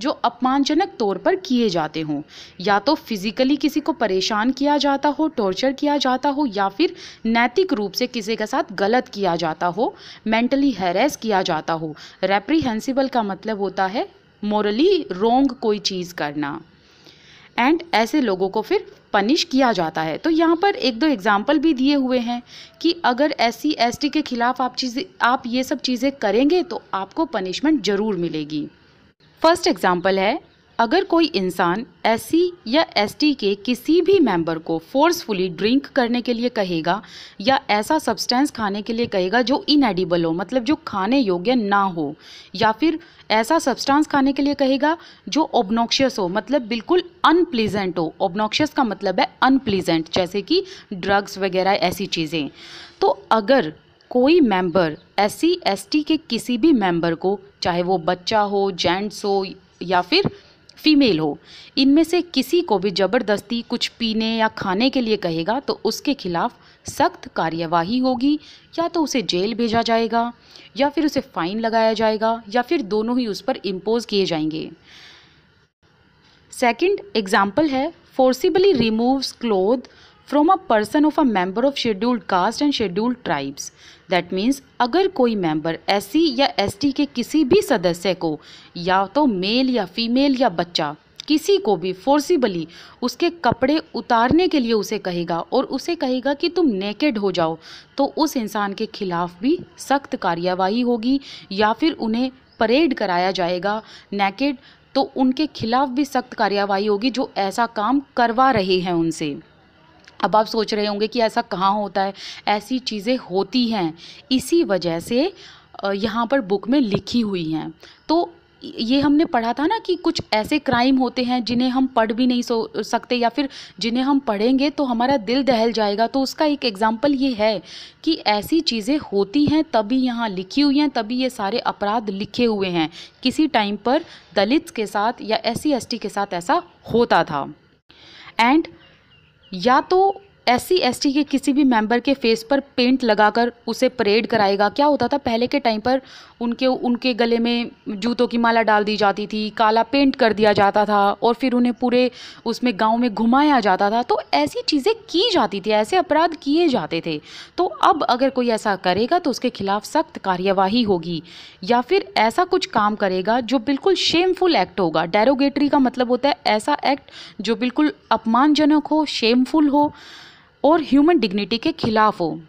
अपमानजनक तौर पर किए जाते हों, या तो फिजिकली किसी को परेशान किया जाता हो, टॉर्चर किया जाता हो, या फिर नैतिक रूप से किसी के साथ गलत किया जाता हो, मेंटली हैरेस किया जाता हो। रेप्रीहेंसिबल का मतलब होता है मोरली रोंग कोई चीज़ करना, एंड ऐसे लोगों को फिर पनिश किया जाता है। तो यहाँ पर एक दो एग्जाम्पल भी दिए हुए हैं कि अगर SC ST के खिलाफ आप ये सब चीज़ें करेंगे तो आपको पनिशमेंट ज़रूर मिलेगी। फर्स्ट एग्जाम्पल है अगर कोई इंसान एससी या एसटी के किसी भी मेंबर को फोर्सफुली ड्रिंक करने के लिए कहेगा या ऐसा सब्सटेंस खाने के लिए कहेगा जो इनएडिबल हो, मतलब जो खाने योग्य ना हो, या फिर ऐसा सब्सटेंस खाने के लिए कहेगा जो ऑब्नॉक्शियस हो, मतलब बिल्कुल अनप्लीजेंट हो। ऑब्नॉक्शियस का मतलब है अनप्लीजेंट, जैसे कि ड्रग्स वगैरह ऐसी चीज़ें। तो अगर कोई मेंबर एससी एसटी के किसी भी मेंबर को, चाहे वो बच्चा हो, जेंट्स हो या फिर फीमेल हो, इनमें से किसी को भी ज़बरदस्ती कुछ पीने या खाने के लिए कहेगा तो उसके खिलाफ सख्त कार्यवाही होगी। या तो उसे जेल भेजा जाएगा या फिर उसे फाइन लगाया जाएगा या फिर दोनों ही उस पर इम्पोज किए जाएंगे। सेकंड एग्जाम्पल है forcibly removes cloth from a person of a member of scheduled caste and scheduled tribes. That means अगर कोई मेंबर एससी या एसटी के किसी भी सदस्य को, या तो मेल या फीमेल या बच्चा, किसी को भी फोर्सिबली उसके कपड़े उतारने के लिए उसे कहेगा और उसे कहेगा कि तुम नेकेड हो जाओ, तो उस इंसान के खिलाफ भी सख्त कार्यवाही होगी। या फिर उन्हें परेड कराया जाएगा नेकेड, तो उनके खिलाफ भी सख्त कार्यवाही होगी जो ऐसा काम करवा रहे हैं उनसे। अब आप सोच रहे होंगे कि ऐसा कहाँ होता है, ऐसी चीज़ें होती हैं, इसी वजह से यहाँ पर बुक में लिखी हुई हैं। तो ये हमने पढ़ा था ना कि कुछ ऐसे क्राइम होते हैं जिन्हें हम पढ़ भी नहीं सकते, या फिर जिन्हें हम पढ़ेंगे तो हमारा दिल दहल जाएगा। तो उसका एक एग्जाम्पल ये है कि ऐसी चीज़ें होती हैं, तभी यहाँ लिखी हुई हैं, तभी ये सारे अपराध लिखे हुए हैं। किसी टाइम पर दलित के साथ या एससी एसटी के साथ ऐसा होता था। एंड या तो एससी एसटी के किसी भी मेंबर के फेस पर पेंट लगाकर उसे परेड कराएगा। क्या होता था पहले के टाइम पर, उनके गले में जूतों की माला डाल दी जाती थी, काला पेंट कर दिया जाता था और फिर उन्हें पूरे उसमें गांव में घुमाया जाता था। तो ऐसी चीज़ें की जाती थी, ऐसे अपराध किए जाते थे। तो अब अगर कोई ऐसा करेगा तो उसके खिलाफ सख्त कार्यवाही होगी। या फिर ऐसा कुछ काम करेगा जो बिल्कुल शेमफुल एक्ट होगा। डेरोगेटरी का मतलब होता है ऐसा एक्ट जो बिल्कुल अपमानजनक हो, शेमफुल हो और ह्यूमन डिग्निटी के खिलाफ हो।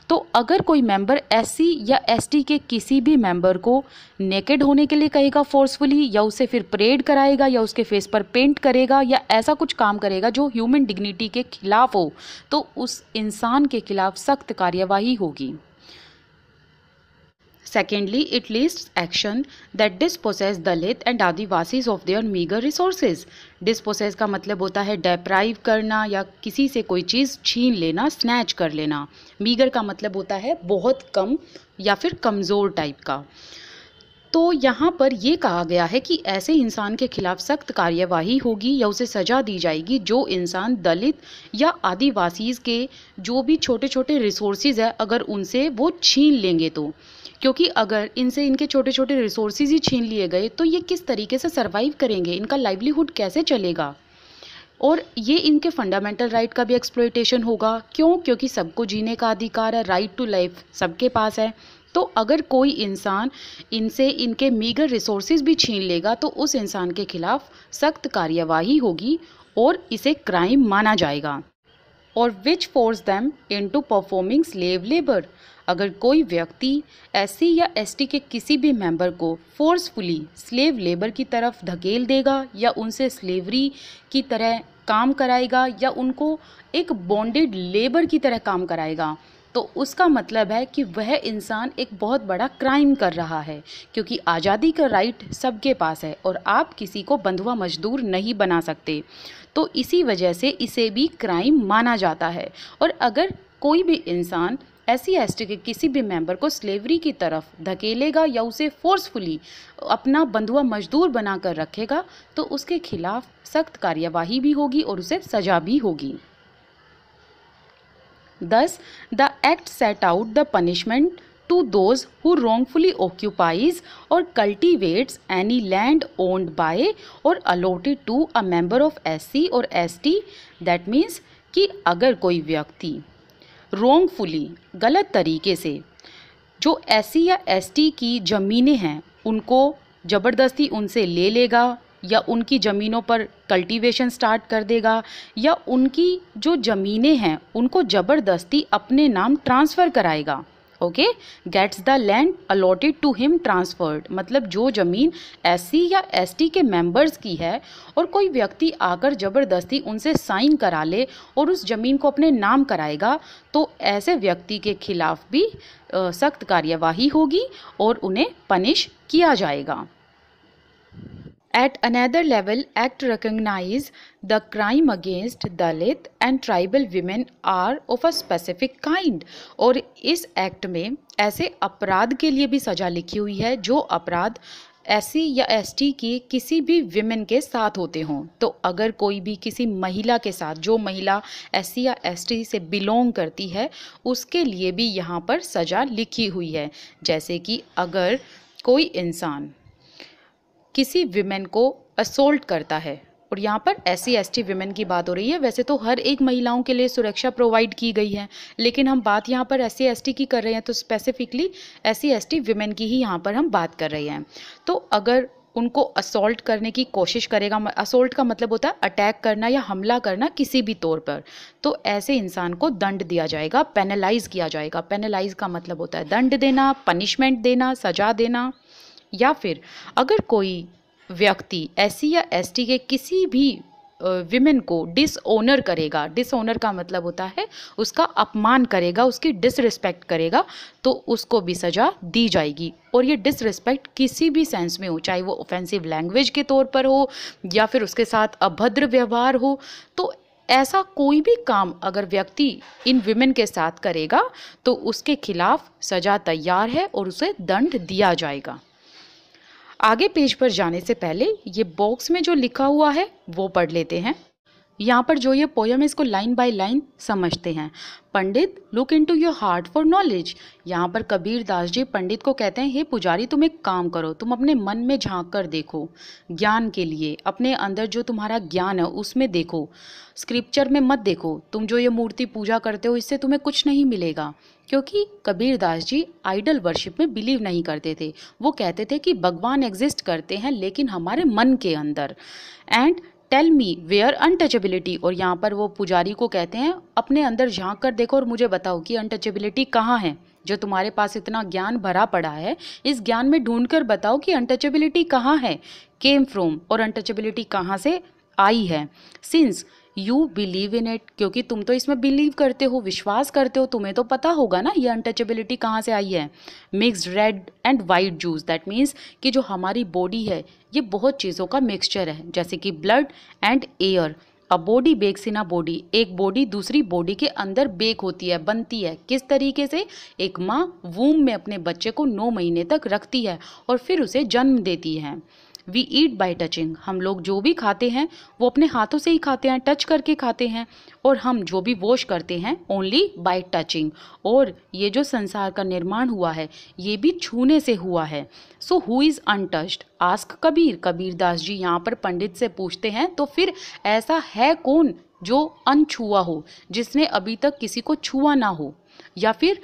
तो अगर कोई मेंबर एससी या एसटी के किसी भी मेंबर को नेकेड होने के लिए कहेगा फोर्सफुली, या उसे फिर परेड कराएगा या उसके फेस पर पेंट करेगा या ऐसा कुछ काम करेगा जो ह्यूमन डिग्निटी के खिलाफ हो, तो उस इंसान के खिलाफ सख्त कार्यवाही होगी। Secondly, it lists action that dispossess Dalit and Adivasis of their meager resources. Dispossess का मतलब होता है deprive करना या किसी से कोई चीज़ छीन लेना, snatch कर लेना। meager का मतलब होता है बहुत कम या फिर कमज़ोर टाइप का। तो यहाँ पर ये कहा गया है कि ऐसे इंसान के खिलाफ सख्त कार्यवाही होगी या उसे सज़ा दी जाएगी जो इंसान दलित या आदिवासीज़ के जो भी छोटे छोटे रिसोर्सेज है अगर उनसे वो छीन लेंगे तो। क्योंकि अगर इनसे इनके छोटे छोटे रिसोर्सेज ही छीन लिए गए तो ये किस तरीके से सरवाइव करेंगे, इनका लाइवलीहुड कैसे चलेगा, और ये इनके फंडामेंटल राइट का भी एक्सप्लॉयटेशन होगा। क्यों? क्योंकि सबको जीने का अधिकार है, राइट टू लाइफ सबके पास है। तो अगर कोई इंसान इनसे इनके मीगर रिसोर्सेज भी छीन लेगा तो उस इंसान के खिलाफ सख्त कार्यवाही होगी और इसे क्राइम माना जाएगा। और which force them into performing slave labour. अगर कोई व्यक्ति एससी या एसटी के किसी भी मेंबर को फोर्सफुली स्लेव लेबर की तरफ धकेल देगा या उनसे स्लेवरी की तरह काम कराएगा या उनको एक बॉन्डेड लेबर की तरह काम कराएगा, तो उसका मतलब है कि वह इंसान एक बहुत बड़ा क्राइम कर रहा है। क्योंकि आज़ादी का राइट सबके पास है और आप किसी को बंधुआ मजदूर नहीं बना सकते, तो इसी वजह से इसे भी क्राइम माना जाता है। और अगर कोई भी इंसान एससी एसटी के किसी भी मेंबर को स्लेवरी की तरफ धकेलेगा या उसे फोर्सफुली अपना बंधुआ मजदूर बनाकर रखेगा तो उसके खिलाफ सख्त कार्यवाही भी होगी और उसे सजा भी होगी। Thus, the act set out the punishment to those who wrongfully occupies or cultivates any land owned by or allotted to a member of SC or ST. That means कि अगर कोई व्यक्ति wrongfully गलत तरीके से जो SC या ST की ज़मीनें हैं उनको ज़बरदस्ती उनसे ले लेगा या उनकी ज़मीनों पर कल्टीवेशन स्टार्ट कर देगा या उनकी जो ज़मीनें हैं उनको ज़बरदस्ती अपने नाम ट्रांसफ़र कराएगा, okay, gets the land allotted to him transferred, मतलब जो ज़मीन SC या ST के मेंबर्स की है और कोई व्यक्ति आकर ज़बरदस्ती उनसे साइन करा ले और उस ज़मीन को अपने नाम कराएगा, तो ऐसे व्यक्ति के खिलाफ भी सख्त कार्यवाही होगी और उन्हें पनिश किया जाएगा। At another level, Act recognize the crime against Dalit and tribal women are of a specific kind। और इस एक्ट में ऐसे अपराध के लिए भी सज़ा लिखी हुई है जो अपराध SC या ST की किसी भी विमेन के साथ होते हों। तो अगर कोई भी किसी महिला के साथ, जो महिला SC या ST से बिलोंग करती है, उसके लिए भी यहाँ पर सज़ा लिखी हुई है। जैसे कि अगर कोई इंसान किसी विमेन को असोल्ट करता है, और यहाँ पर SC ST विमेन की बात हो रही है, वैसे तो हर एक महिलाओं के लिए सुरक्षा प्रोवाइड की गई है, लेकिन हम बात यहाँ पर SC ST की कर रहे हैं, तो स्पेसिफिकली SC ST विमेन की ही यहाँ पर हम बात कर रहे हैं। तो अगर उनको असोल्ट करने की कोशिश करेगा, असोल्ट का मतलब होता है अटैक करना या हमला करना किसी भी तौर पर, तो ऐसे इंसान को दंड दिया जाएगा, पेनलाइज किया जाएगा। पेनलाइज का मतलब होता है दंड देना, पनिशमेंट देना, सजा देना। या फिर अगर कोई व्यक्ति SC या ST के किसी भी विमेन को डिसऑनर करेगा, डिसऑनर का मतलब होता है उसका अपमान करेगा, उसकी डिसरिस्पेक्ट करेगा, तो उसको भी सज़ा दी जाएगी। और ये डिसरिस्पेक्ट किसी भी सेंस में हो, चाहे वो ऑफेंसिव लैंग्वेज के तौर पर हो या फिर उसके साथ अभद्र व्यवहार हो, तो ऐसा कोई भी काम अगर व्यक्ति इन विमेन के साथ करेगा तो उसके खिलाफ सज़ा तैयार है और उसे दंड दिया जाएगा। आगे पेज पर जाने से पहले ये बॉक्स में जो लिखा हुआ है वो पढ़ लेते हैं। यहाँ पर जो ये पोयम है इसको लाइन बाय लाइन समझते हैं। Pandit look into your heart for knowledge. यहाँ पर कबीर दास जी पंडित को कहते हैं, हे पुजारी तुम एक काम करो, तुम अपने मन में झांक कर देखो, ज्ञान के लिए अपने अंदर जो तुम्हारा ज्ञान है उसमें देखो, स्क्रिप्चर में मत देखो। तुम जो ये मूर्ति पूजा करते हो इससे तुम्हें कुछ नहीं मिलेगा, क्योंकि कबीर दास जी आइडल वर्शिप में बिलीव नहीं करते थे। वो कहते थे कि भगवान एग्जिस्ट करते हैं लेकिन हमारे मन के अंदर। And tell me where untouchability, और यहाँ पर वो पुजारी को कहते हैं अपने अंदर झांक कर देखो और मुझे बताओ कि अनटचेबिलिटी कहाँ है। जो तुम्हारे पास इतना ज्ञान भरा पड़ा है, इस ज्ञान में ढूंढ कर बताओ कि अनटचेबिलिटी कहाँ है, केम फ्रॉम, और अनटचेबिलिटी कहाँ से आई है। Since you believe in it, क्योंकि तुम तो इसमें बिलीव करते हो, विश्वास करते हो, तुम्हें तो पता होगा ना ये अनटचेबिलिटी कहाँ से आई है। Mixed red and white juice, that means कि जो हमारी बॉडी है ये बहुत चीज़ों का मिक्सचर है, जैसे कि blood and air. A body bakes in a body, एक बॉडी दूसरी बॉडी के अंदर बेक होती है, बनती है। किस तरीके से? एक माँ वूम में अपने बच्चे को 9 महीने तक रखती है और फिर उसे जन्म देती है। वी ईट बाय टचिंग, हम लोग जो भी खाते हैं वो अपने हाथों से ही खाते हैं, टच करके खाते हैं। और हम जो भी वॉश करते हैं ओनली बाय टचिंग। और ये जो संसार का निर्माण हुआ है ये भी छूने से हुआ है। So who is untouched, ask Kabir. Kabir Das ji यहाँ पर पंडित से पूछते हैं, तो फिर ऐसा है कौन जो अनछुआ हो, जिसने अभी तक किसी को छुआ ना हो, या फिर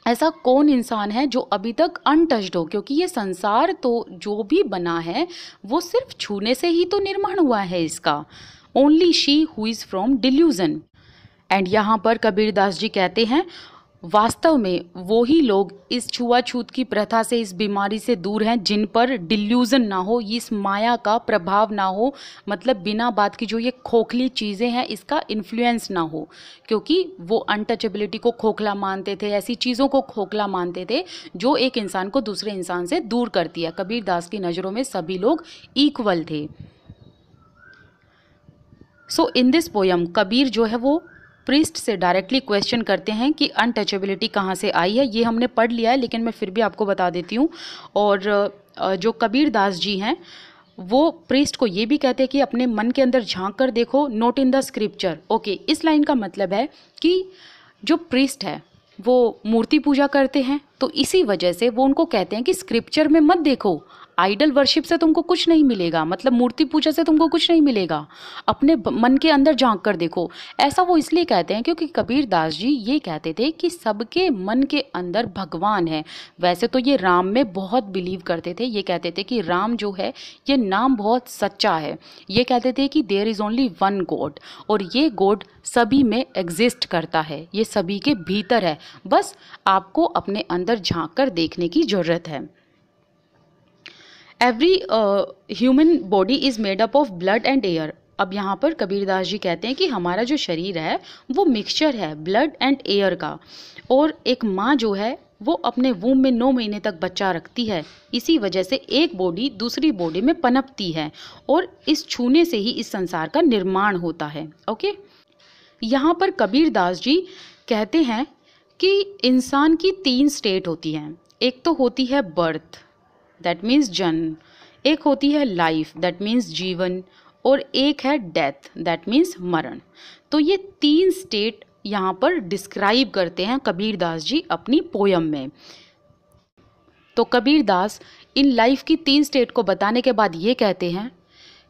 ऐसा कौन इंसान है जो अभी तक अनटच्ड हो, क्योंकि ये संसार तो जो भी बना है वो सिर्फ छूने से ही तो निर्माण हुआ है इसका। Only she who is from delusion. And यहाँ पर कबीर दास जी कहते हैं वास्तव में वो ही लोग इस छुआछूत की प्रथा से, इस बीमारी से दूर हैं जिन पर डिल्यूजन ना हो, इस माया का प्रभाव ना हो, मतलब बिना बात की जो ये खोखली चीज़ें हैं इसका इन्फ्लुएंस ना हो, क्योंकि वो अनटचेबिलिटी को खोखला मानते थे, ऐसी चीज़ों को खोखला मानते थे जो एक इंसान को दूसरे इंसान से दूर करती है। कबीर दास की नज़रों में सभी लोग इक्वल थे। सो इन दिस पोयम कबीर जो है वो प्रीस्ट से डायरेक्टली क्वेश्चन करते हैं कि अनटचेबिलिटी कहाँ से आई है। ये हमने पढ़ लिया है लेकिन मैं फिर भी आपको बता देती हूँ। और जो कबीर दास जी हैं वो प्रीस्ट को ये भी कहते हैं कि अपने मन के अंदर झांक कर देखो, note in the scripture. Okay, इस लाइन का मतलब है कि जो प्रीस्ट है वो मूर्ति पूजा करते हैं, तो इसी वजह से वो उनको कहते हैं कि स्क्रिप्चर में मत देखो, आइडल वर्शिप से तुमको कुछ नहीं मिलेगा, मतलब मूर्ति पूजा से तुमको कुछ नहीं मिलेगा। अपने मन के अंदर झांक कर देखो। ऐसा वो इसलिए कहते हैं क्योंकि कबीर दास जी ये कहते थे कि सबके मन के अंदर भगवान है। वैसे तो ये राम में बहुत बिलीव करते थे, ये कहते थे कि राम जो है ये नाम बहुत सच्चा है। ये कहते थे कि there is only one God, और ये गॉड सभी में एग्जिस्ट करता है, ये सभी के भीतर है, बस आपको अपने अंदर झांक कर देखने की ज़रूरत है। Every human body is made up of blood and air. अब यहाँ पर कबीरदास जी कहते हैं कि हमारा जो शरीर है वो मिक्सचर है ब्लड एंड एयर का, और एक माँ जो है वो अपने वूम में 9 महीने तक बच्चा रखती है। इसी वजह से एक बॉडी दूसरी बॉडी में पनपती है, और इस छूने से ही इस संसार का निर्माण होता है। ओके, यहाँ पर कबीरदास जी कहते हैं कि इंसान की 3 स्टेट होती हैं। एक तो होती है बर्थ, दैट मीन्स जन्म, एक होती है लाइफ, दैट मीन्स जीवन, और एक है डेथ, दैट मीन्स मरण। तो ये 3 स्टेट यहाँ पर डिस्क्राइब करते हैं कबीरदास जी अपनी पोयम में। तो कबीरदास इन लाइफ की 3 स्टेट को बताने के बाद ये कहते हैं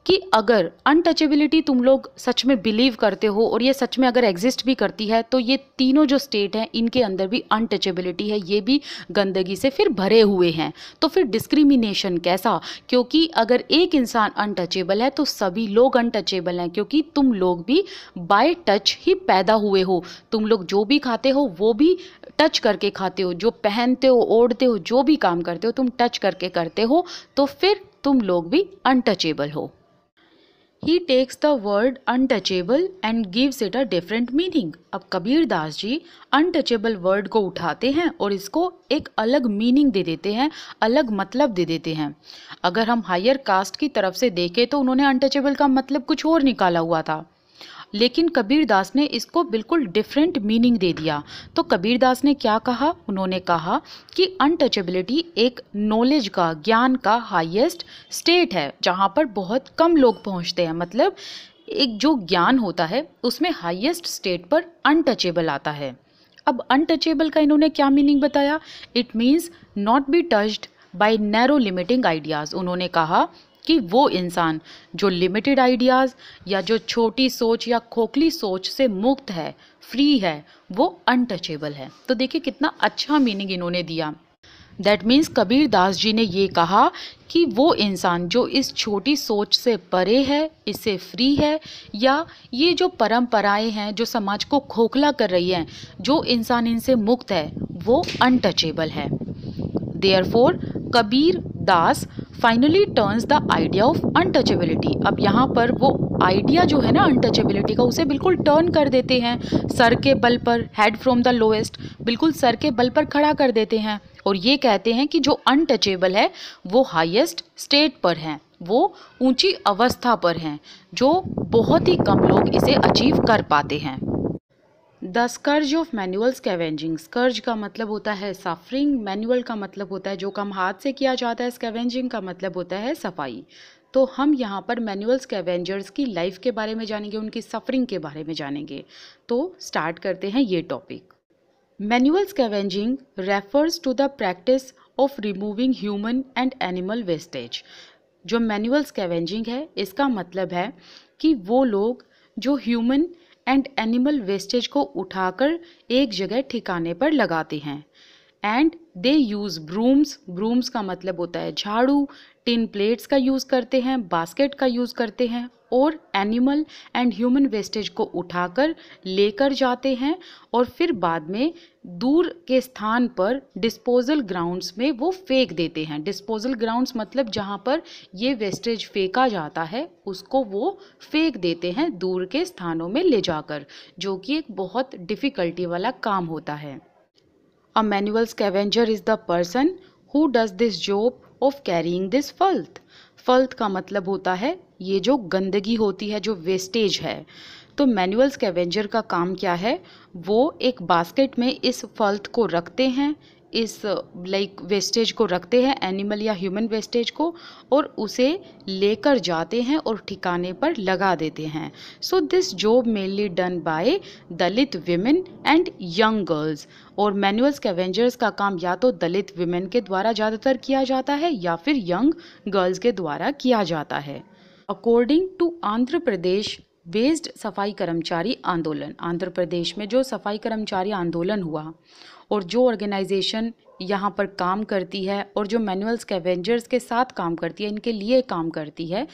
कि अगर अनटचेबिलिटी तुम लोग सच में बिलीव करते हो और ये सच में अगर एग्जिस्ट भी करती है, तो ये तीनों जो स्टेट हैं इनके अंदर भी अनटचेबिलिटी है, ये भी गंदगी से फिर भरे हुए हैं। तो फिर डिस्क्रिमिनेशन कैसा? क्योंकि अगर एक इंसान अनटचेबल है तो सभी लोग अनटचेबल हैं, क्योंकि तुम लोग भी बाय टच ही पैदा हुए हो। तुम लोग जो भी खाते हो वो भी टच करके खाते हो, जो पहनते हो, ओढ़ते हो, जो भी काम करते हो तुम टच करके करते हो, तो फिर तुम लोग भी अनटचेबल हो। He takes the word untouchable and gives it a different meaning। अब कबीरदास जी अनटचेबल वर्ड को उठाते हैं और इसको एक अलग मीनिंग दे देते हैं, अलग मतलब दे देते हैं। अगर हम हायर कास्ट की तरफ से देखें तो उन्होंने अनटचेबल का मतलब कुछ और निकाला हुआ था, लेकिन कबीरदास ने इसको बिल्कुल डिफरेंट मीनिंग दे दिया। तो कबीरदास ने क्या कहा? उन्होंने कहा कि अनटचेबिलिटी एक नॉलेज का, ज्ञान का हाईएस्ट स्टेट है जहाँ पर बहुत कम लोग पहुँचते हैं। मतलब एक जो ज्ञान होता है उसमें हाईएस्ट स्टेट पर अनटचेबल आता है। अब अनटचेबल का इन्होंने क्या मीनिंग बताया? It means not be touched bye narrow limiting ideas. उन्होंने कहा कि वो इंसान जो लिमिटेड आइडियाज़ या जो छोटी सोच या खोखली सोच से मुक्त है, फ्री है, वो अनटचेबल है। तो देखिए कितना अच्छा मीनिंग इन्होंने दिया। दैट मीन्स कबीरदास जी ने ये कहा कि वो इंसान जो इस छोटी सोच से परे है, इससे फ्री है, या ये जो परंपराएं हैं जो समाज को खोखला कर रही हैं, जो इंसान इनसे मुक्त है, वो अनटचेबल है। Therefore Kabir Das finally turns the idea of untouchability. अब यहाँ पर वो आइडिया जो है ना अनटचेबिलिटी का, उसे बिल्कुल टर्न कर देते हैं सर के बल पर, हेड फ्रॉम द लोएस्ट, बिल्कुल सर के बल पर खड़ा कर देते हैं, और ये कहते हैं कि जो अनटचेबल है वो हाईएस्ट स्टेट पर हैं, वो ऊंची अवस्था पर हैं, जो बहुत ही कम लोग इसे अचीव कर पाते हैं। The scourge of manual scavenging. Scourge का मतलब होता है सफरिंग, मैनुअल का मतलब होता है जो काम हाथ से किया जाता है, स्कैवेंजिंग का मतलब होता है सफाई। तो हम यहाँ पर मैनुअल स्कैवेंजर्स की लाइफ के बारे में जानेंगे, उनकी सफरिंग के बारे में जानेंगे। तो स्टार्ट करते हैं ये topic. Manual scavenging refers to the practice of removing human and animal wastage. जो मैनुअल स्कैवेंजिंग है इसका मतलब है कि वो लोग जो ह्यूमन एंड एनिमल वेस्टेज को उठाकर एक जगह ठिकाने पर लगाते हैं। And they use brooms, brooms का मतलब होता है झाड़ू, टिन प्लेट्स का यूज़ करते हैं, बास्केट का यूज़ करते हैं, और एनिमल एंड ह्यूमन वेस्टेज को उठाकर लेकर जाते हैं और फिर बाद में दूर के स्थान पर डिस्पोजल ग्राउंड्स में वो फेंक देते हैं। डिस्पोजल ग्राउंड्स मतलब जहाँ पर ये वेस्टेज फेंका जाता है उसको वो फेंक देते हैं दूर के स्थानों में ले जाकर, जो कि एक बहुत डिफ़िकल्टी वाला काम होता है। A manual scavenger is the person who does this job of carrying this filth. Filth का मतलब होता है ये जो गंदगी होती है, जो वेस्टेज है। तो मैनुअल स्कैवेंजर का काम क्या है? वो एक बास्केट में इस फल्थ को रखते हैं, इस वेस्टेज को रखते हैं, एनिमल या ह्यूमन वेस्टेज को, और उसे लेकर जाते हैं और ठिकाने पर लगा देते हैं. So this job mainly done by Dalit women and young girls. और मैनुअल स्कैवेंजर्स का काम या तो दलित विमेन के द्वारा ज़्यादातर किया जाता है या फिर यंग गर्ल्स के द्वारा किया जाता है. According to Andhra Pradesh based Safai Karmachari आंदोलन, आंध्र प्रदेश में जो सफाई कर्मचारी आंदोलन हुआ और जो ऑर्गेनाइजेशन यहाँ पर काम करती है और जो मैनुअल स्कैवेंजर्स के साथ काम करती है, इनके लिए काम करती है,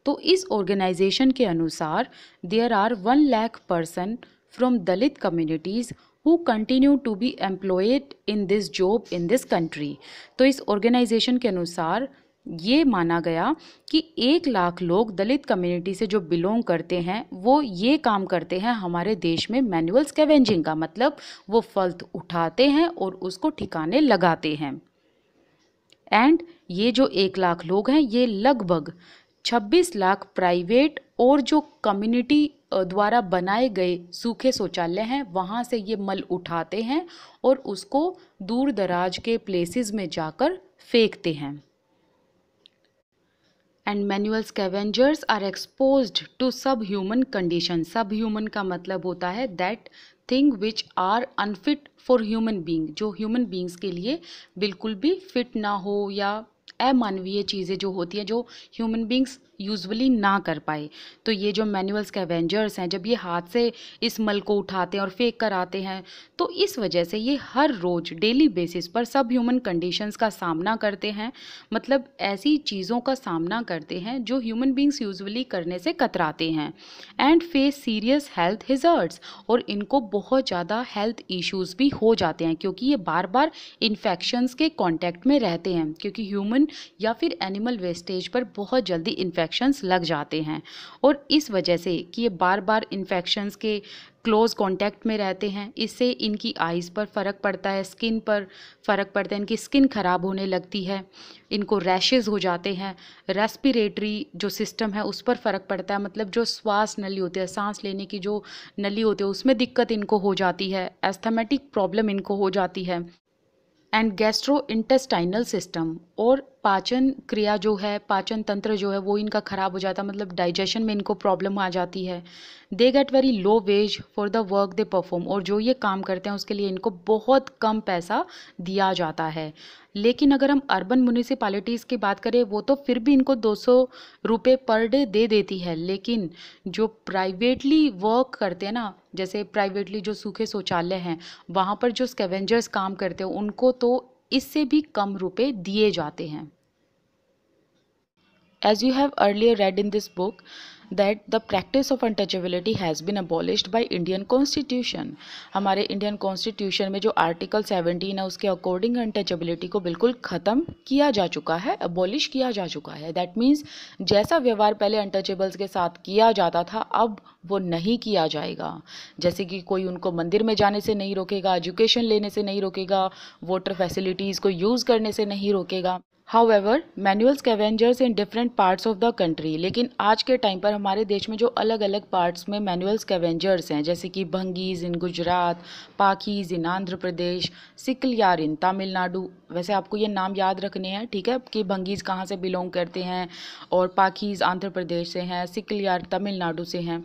तो इस ऑर्गेनाइजेशन के अनुसार there are 1 lakh person from Dalit communities who continue to be employed in this job in this country. तो इस ऑर्गेनाइजेशन के अनुसार ये माना गया कि 1 लाख लोग दलित कम्युनिटी से जो बिलोंग करते हैं वो ये काम करते हैं हमारे देश में मैनुअल स्कैवेंजिंग का, मतलब वो फल उठाते हैं और उसको ठिकाने लगाते हैं. एंड ये जो 1 लाख लोग हैं ये लगभग 26 लाख प्राइवेट और जो कम्युनिटी द्वारा बनाए गए सूखे शौचालय हैं वहाँ से ये मल उठाते हैं और उसको दूर दराज के प्लेसेस में जाकर फेंकते हैं. And manual scavengers are exposed to subhuman condition. Subhuman का मतलब होता है that thing which are unfit for human being, जो ह्यूमन बींग्स के लिए बिल्कुल भी फिट ना हो या अमानवीय चीज़ें जो होती हैं जो ह्यूमन बींग्स यूजुअली ना कर पाए. तो ये जो मैनुअल स्कैवेंजर्स हैं जब ये हाथ से इस मल को उठाते हैं और फेंक कर आते हैं तो इस वजह से ये हर रोज़ डेली बेसिस पर सब ह्यूमन कंडीशंस का सामना करते हैं, मतलब ऐसी चीज़ों का सामना करते हैं जो ह्यूमन बींग्स यूजुअली करने से कतराते हैं. And face serious health hazards, और इनको बहुत ज़्यादा हेल्थ इश्यूज़ भी हो जाते हैं क्योंकि ये बार बार इन्फेक्शंस के कॉन्टैक्ट में रहते हैं, क्योंकि ह्यूमन या फिर एनिमल वेस्टेज पर बहुत जल्दी इन्फेक्शंस लग जाते हैं. और इस वजह से कि ये बार बार इन्फेक्शंस के क्लोज कांटेक्ट में रहते हैं, इससे इनकी आइज़ पर फ़र्क पड़ता है, स्किन पर फ़र्क पड़ता है, इनकी स्किन ख़राब होने लगती है, इनको रैशेज़ हो जाते हैं, रेस्पिरेटरी जो सिस्टम है उस पर फ़र्क पड़ता है, मतलब जो श्वास नली होती है, सांस लेने की जो नली होती है उसमें दिक्कत इनको हो जाती है, एस्थमेटिक प्रॉब्लम इनको हो जाती है. एंड गैस्ट्रो इंटेस्टाइनल सिस्टम, और पाचन क्रिया जो है, पाचन तंत्र जो है वो इनका ख़राब हो जाता है, मतलब डाइजेशन में इनको प्रॉब्लम आ जाती है. They get very low ways for the work they perform, और जो ये काम करते हैं उसके लिए इनको बहुत कम पैसा दिया जाता है. लेकिन अगर हम अर्बन म्यूनिसिपैलिटीज़ की बात करें वो तो फिर भी इनको 200 रुपये पर डे दे देती है, लेकिन जो प्राइवेटली वर्क करते हैं ना, जैसे प्राइवेटली जो सूखे शौचालय हैं वहाँ पर जो स्कैवेंजर्स काम करते हैं उनको तो इससे भी कम रुपए दिए जाते हैं. As you have earlier read in this book that the practice of untouchability has been abolished by Indian Constitution. हमारे इंडियन कॉन्स्टिट्यूशन में जो आर्टिकल 17 है उसके अकॉर्डिंग अनटचेबिलिटी को बिल्कुल ख़त्म किया जा चुका है, अबॉलिश किया जा चुका है. दैट मीन्स जैसा व्यवहार पहले अनटचेबल्स के साथ किया जाता था अब वो नहीं किया जाएगा. जैसे कि कोई उनको मंदिर में जाने से नहीं रोकेगा, एजुकेशन लेने से नहीं रोकेगा, वाटर फैसिलिटीज़ को यूज़ करने से नहीं रोकेगा. However, manual scavengers in different parts of the country, लेकिन आज के टाइम पर हमारे देश में जो अलग अलग पार्ट्स में मैनुअल स्कैवेंजर्स हैं, जैसे कि भंगीज़ इन गुजरात, पाखीज़ इन आंध्र प्रदेश, सिकलयार इन तमिलनाडु. वैसे आपको ये नाम याद रखने हैं, ठीक है, कि भंगीज़ कहाँ से बिलोंग करते हैं और पाखीज़ आंध्र प्रदेश से हैं, सिकलयार तमिलनाडु से हैं.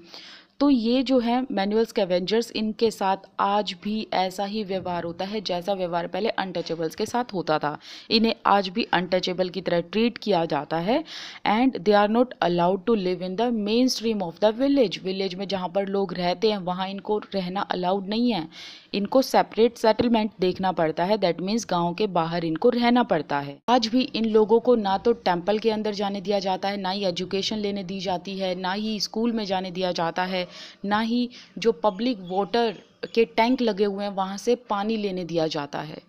तो ये जो है मैनुअल स्कैवेंजर्स, इनके साथ आज भी ऐसा ही व्यवहार होता है जैसा व्यवहार पहले अनटचेबल्स के साथ होता था. इन्हें आज भी अनटचेबल की तरह ट्रीट किया जाता है. And they are not allowed to live in the mainstream of the village. Village में जहाँ पर लोग रहते हैं वहाँ इनको रहना अलाउड नहीं है, इनको सेपरेट सेटलमेंट देखना पड़ता है. दैट मीन्स गाँव के बाहर इनको रहना पड़ता है. आज भी इन लोगों को ना तो टेम्पल के अंदर जाने दिया जाता है, ना ही एजुकेशन लेने दी जाती है, ना ही स्कूल में जाने दिया जाता है, ना ही जो पब्लिक वाटर के टैंक लगे हुए हैं वहाँ से पानी लेने दिया जाता है.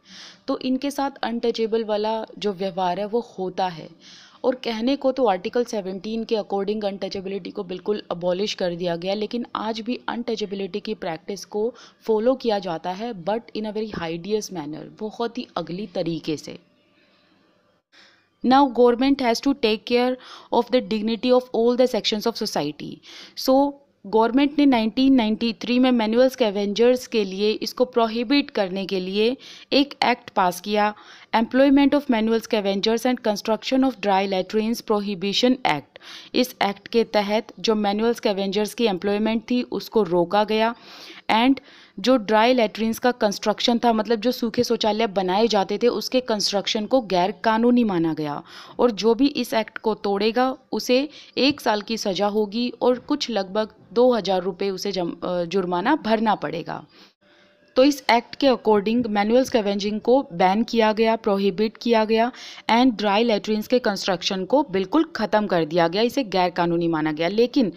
तो इनके साथ अनटचेबल वाला जो व्यवहार है वो होता है. और कहने को तो आर्टिकल 17 के अकॉर्डिंग अनटचेबिलिटी को बिल्कुल अबॉलिश कर दिया गया, लेकिन आज भी अनटचेबिलिटी की प्रैक्टिस को फॉलो किया जाता है, but in a very hideous manner, बहुत ही अगली तरीके से. Now government has to take care of the dignity of all the sections of society. So government ने 1993 में मैनुअल स्कैवेंजर्स के लिए इसको प्रोहिबिट करने के लिए एक एक्ट पास किया, employment of manual scavengers and construction of dry latrines prohibition act. इस एक्ट के तहत जो मैनुअल स्कैवेंजर्स की एम्प्लॉयमेंट थी उसको रोका गया एंड जो ड्राई लैट्रिन्स का कंस्ट्रक्शन था, मतलब जो सूखे शौचालय बनाए जाते थे, उसके कंस्ट्रक्शन को गैर कानूनी माना गया और जो भी इस एक्ट को तोड़ेगा उसे 1 साल की सज़ा होगी और कुछ लगभग 2000 रुपये उसे जुर्माना भरना पड़ेगा। तो इस एक्ट के अकॉर्डिंग मैनुअल स्कैवेंजिंग को बैन किया गया, प्रोहिबिट किया गया एंड ड्राई लैट्रिन्स के कंस्ट्रक्शन को बिल्कुल ख़त्म कर दिया गया, इसे गैर कानूनी माना गया। लेकिन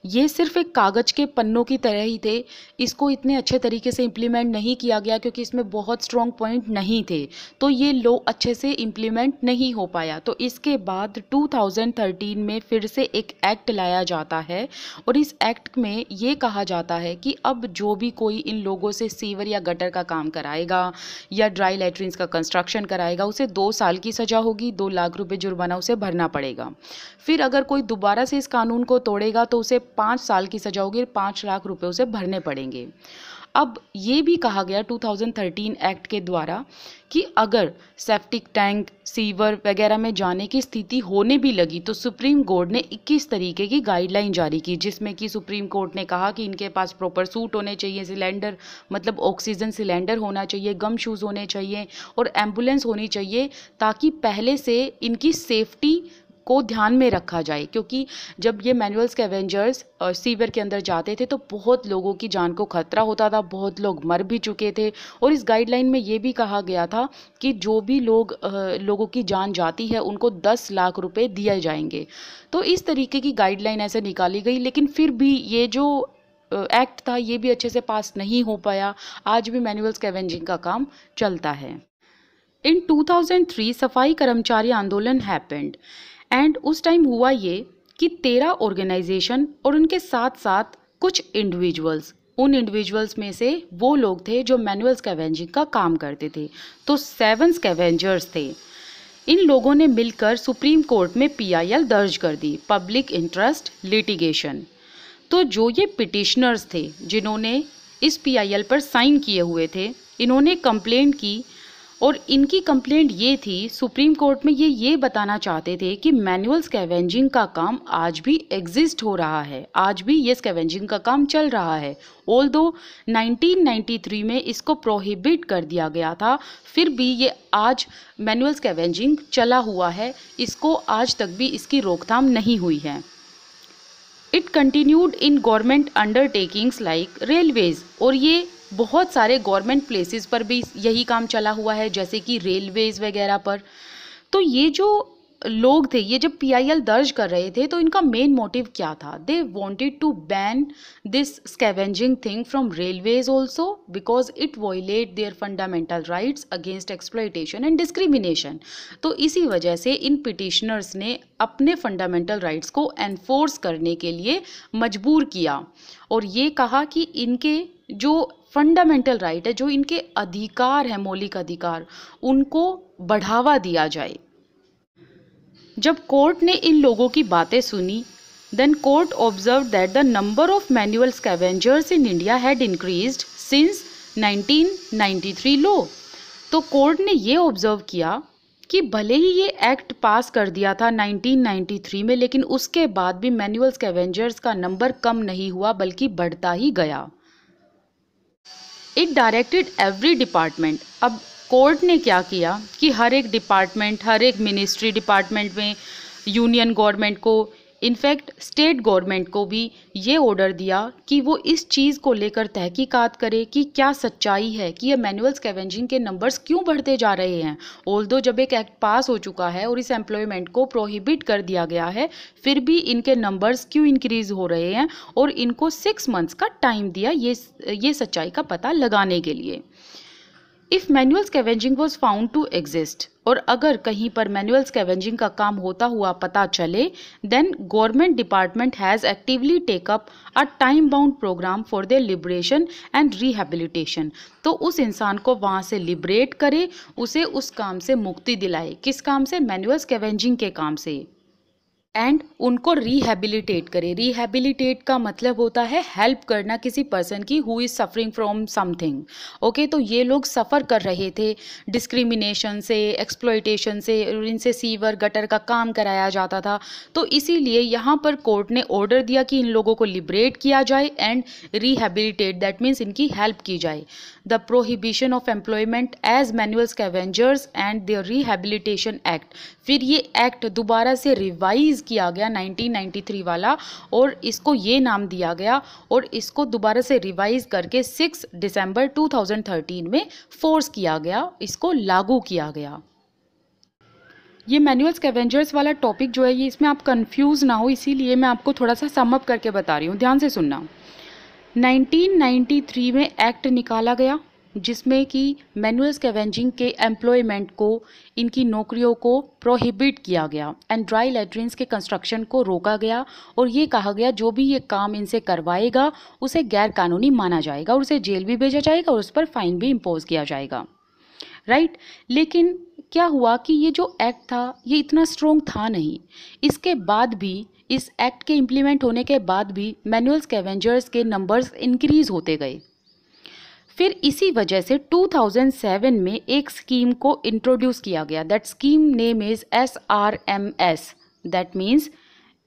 ये सिर्फ एक कागज़ के पन्नों की तरह ही थे, इसको इतने अच्छे तरीके से इम्प्लीमेंट नहीं किया गया क्योंकि इसमें बहुत स्ट्रॉन्ग पॉइंट नहीं थे, तो ये लॉ अच्छे से इम्प्लीमेंट नहीं हो पाया। तो इसके बाद 2013 में फिर से एक एक्ट लाया जाता है और इस एक्ट में ये कहा जाता है कि अब जो भी कोई इन लोगों से सीवर या गटर का काम कराएगा या ड्राई लैट्रिन्स का कंस्ट्रक्शन कराएगा उसे 2 साल की सज़ा होगी, 2 लाख रुपये जुर्माना उसे भरना पड़ेगा। फिर अगर कोई दोबारा से इस कानून को तोड़ेगा तो उसे 5 साल की सज़ा होगी, 5 लाख रुपए उसे भरने पड़ेंगे। अब ये भी कहा गया 2013 एक्ट के द्वारा कि अगर सेप्टिक टैंक, सीवर वगैरह में जाने की स्थिति होने भी लगी तो सुप्रीम कोर्ट ने 21 तरीके की गाइडलाइन जारी की, जिसमें कि सुप्रीम कोर्ट ने कहा कि इनके पास प्रॉपर सूट होने चाहिए, सिलेंडर मतलब ऑक्सीजन सिलेंडर होना चाहिए, गम शूज़ होने चाहिए और एम्बुलेंस होनी चाहिए, ताकि पहले से इनकी सेफ्टी को ध्यान में रखा जाए। क्योंकि जब ये मैनुअल स्कैवेंजर्स सीवर के अंदर जाते थे तो बहुत लोगों की जान को खतरा होता था, बहुत लोग मर भी चुके थे और इस गाइडलाइन में ये भी कहा गया था कि जो भी लोगों की जान जाती है उनको 10 लाख रुपए दिए जाएंगे। तो इस तरीके की गाइडलाइन ऐसे निकाली गई, लेकिन फिर भी ये जो एक्ट था ये भी अच्छे से पास नहीं हो पाया। आज भी मैनुअल स्कैवेंजिंग का काम चलता है। इन 2003 सफाई कर्मचारी आंदोलन हैपेंड एंड उस टाइम हुआ ये कि 13 ऑर्गेनाइजेशन और उनके साथ साथ कुछ इंडिविजुअल्स, उन इंडिविजुअल्स में से वो लोग थे जो मैनुअल स्कैवेंजिंग का काम करते थे, तो 7 स्कैवेंजर्स थे। इन लोगों ने मिलकर सुप्रीम कोर्ट में PIL दर्ज कर दी, पब्लिक इंटरेस्ट लिटिगेशन। तो जो ये पिटिशनर्स थे जिन्होंने इस PIL पर साइन किए हुए थे, इन्होंने कंप्लेंट की और इनकी कंप्लेंट ये थी, सुप्रीम कोर्ट में ये बताना चाहते थे कि मैनुअल स्कैवेंजिंग का काम आज भी एग्जिस्ट हो रहा है, आज भी ये स्कैवेंजिंग का काम चल रहा है। ऑल्दो 1993 में इसको प्रोहिबिट कर दिया गया था, फिर भी ये आज मैनुअल स्कैवेंजिंग चला हुआ है, इसको आज तक भी इसकी रोकथाम नहीं हुई है। It continued in government undertakings like railways, और ये बहुत सारे गवर्नमेंट प्लेसेस पर भी यही काम चला हुआ है, जैसे कि रेलवेज वगैरह पर। तो ये जो लोग थे, ये जब PIL दर्ज कर रहे थे तो इनका मेन मोटिव क्या था? They wanted to ban this scavenging thing from railways also because it violate their fundamental rights against exploitation and discrimination. तो इसी वजह से इन पिटिशनर्स ने अपने फंडामेंटल राइट्स को एनफोर्स करने के लिए मजबूर किया और ये कहा कि इनके जो फंडामेंटल राइट है, जो इनके अधिकार है, मौलिक अधिकार, उनको बढ़ावा दिया जाए। जब कोर्ट ने इन लोगों की बातें सुनी, then court observe that the number of manual scavengers in India had increased since 1993 law. तो कोर्ट ने ये ऑब्जर्व किया कि भले ही ये एक्ट पास कर दिया था 1993 में, लेकिन उसके बाद भी मैनुअल स्कैवेंजर्स का नंबर कम नहीं हुआ बल्कि बढ़ता ही गया। It directed every department. अब कोर्ट ने क्या किया कि हर एक डिपार्टमेंट, हर एक मिनिस्ट्री डिपार्टमेंट में, यूनियन गवर्नमेंट को, इनफैक्ट स्टेट गवर्नमेंट को भी ये ऑर्डर दिया कि वो इस चीज़ को लेकर तहकीकात करे कि क्या सच्चाई है कि ये मैनुअल स्कैवेंजिंग के नंबर्स क्यों बढ़ते जा रहे हैं। ऑल्दो जब एक एक्ट पास हो चुका है और इस एम्प्लॉयमेंट को प्रोहिबिट कर दिया गया है, फिर भी इनके नंबर्स क्यों इंक्रीज हो रहे हैं, और इनको 6 मंथ्स का टाइम दिया ये सच्चाई का पता लगाने के लिए। If manual scavenging was found to exist, और अगर कहीं पर मैनुअल स्कैवेंजिंग का काम होता हुआ पता चले, then government department has actively take up a time bound programme for their liberation and rehabilitation. तो उस इंसान को वहाँ से लिबरेट करे, उसे उस काम से मुक्ति दिलाए। किस काम से? मैनुअल स्कैवेंजिंग के काम से। एंड उनको रिहेबिलिटेट करे। रिहेबिलिटेट का मतलब होता है हेल्प करना किसी पर्सन की who is suffering from something. Okay, तो ये लोग सफ़र कर रहे थे डिस्क्रिमिनेशन से, एक्सप्लॉइटेशन से, इनसे सीवर गटर का काम कराया जाता था। तो इसीलिए यहाँ पर कोर्ट ने ऑर्डर दिया कि इन लोगों को लिबरेट किया जाए एंड रिहेबिलिटेट, दैट मीन्स इनकी हेल्प की जाए। The prohibition of employment as manual scavengers and the rehabilitation act, फिर ये एक्ट दोबारा से रिवाइज किया गया 1993 वाला, और इसको ये नाम दिया गया और इसको दोबारा से रिवाइज करके 6 दिसंबर 2013 में फोर्स किया गया, इसको लागू किया गया। ये मैनुअल स्कैवेंजर्स वाला टॉपिक जो है ये इसमें आप कंफ्यूज ना हो, इसीलिए मैं आपको थोड़ा सा समअप करके बता रही हूँ, ध्यान से सुनना। 1993 में एक्ट निकाला गया जिसमें कि मैनुअल स्कैवेंजिंग के एम्प्लॉयमेंट को, इनकी नौकरियों को प्रोहिबिट किया गया एंड ड्राई लैट्रिन्स के कंस्ट्रक्शन को रोका गया, और ये कहा गया जो भी ये काम इनसे करवाएगा उसे गैर कानूनी माना जाएगा और उसे जेल भी भेजा जाएगा और उस पर फाइन भी इम्पोज किया जाएगा, राइट। लेकिन क्या हुआ कि ये जो एक्ट था ये इतना स्ट्रॉन्ग था नहीं। इसके बाद भी, इस एक्ट के इम्प्लीमेंट होने के बाद भी मैनुअल स्कैवेंजर्स के नंबर्स इंक्रीज होते गए। फिर इसी वजह से 2007 में एक स्कीम को इंट्रोड्यूस किया गया। That scheme name is SRMS, that means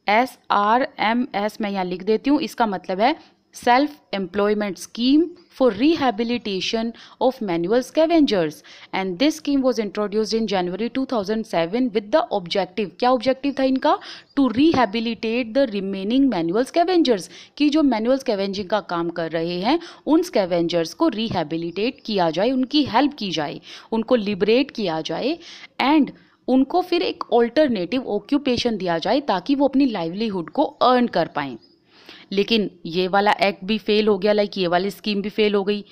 SRMS, मैं यहाँ लिख देती हूँ, इसका मतलब है self employment scheme for rehabilitation of manual scavengers, and this scheme was introduced in January 2007 with the objective, क्या ऑब्जेक्टिव था इनका, to rehabilitate the remaining manual scavengers, कि जो मैनुअल स्कैवेंजिंग का काम कर रहे हैं उन स्कैवेंजर्स को रिहेबिलिटेट किया जाए, उनकी हेल्प की जाए, उनको लिबरेट किया जाए एंड उनको फिर एक ऑल्टरनेटिव ऑक्यूपेशन दिया जाए ताकि वो अपनी लाइवलीहुड को अर्न कर पाएँ। लेकिन ये वाला एक्ट भी फेल हो गया, लाइक ये वाली स्कीम भी फेल हो गई।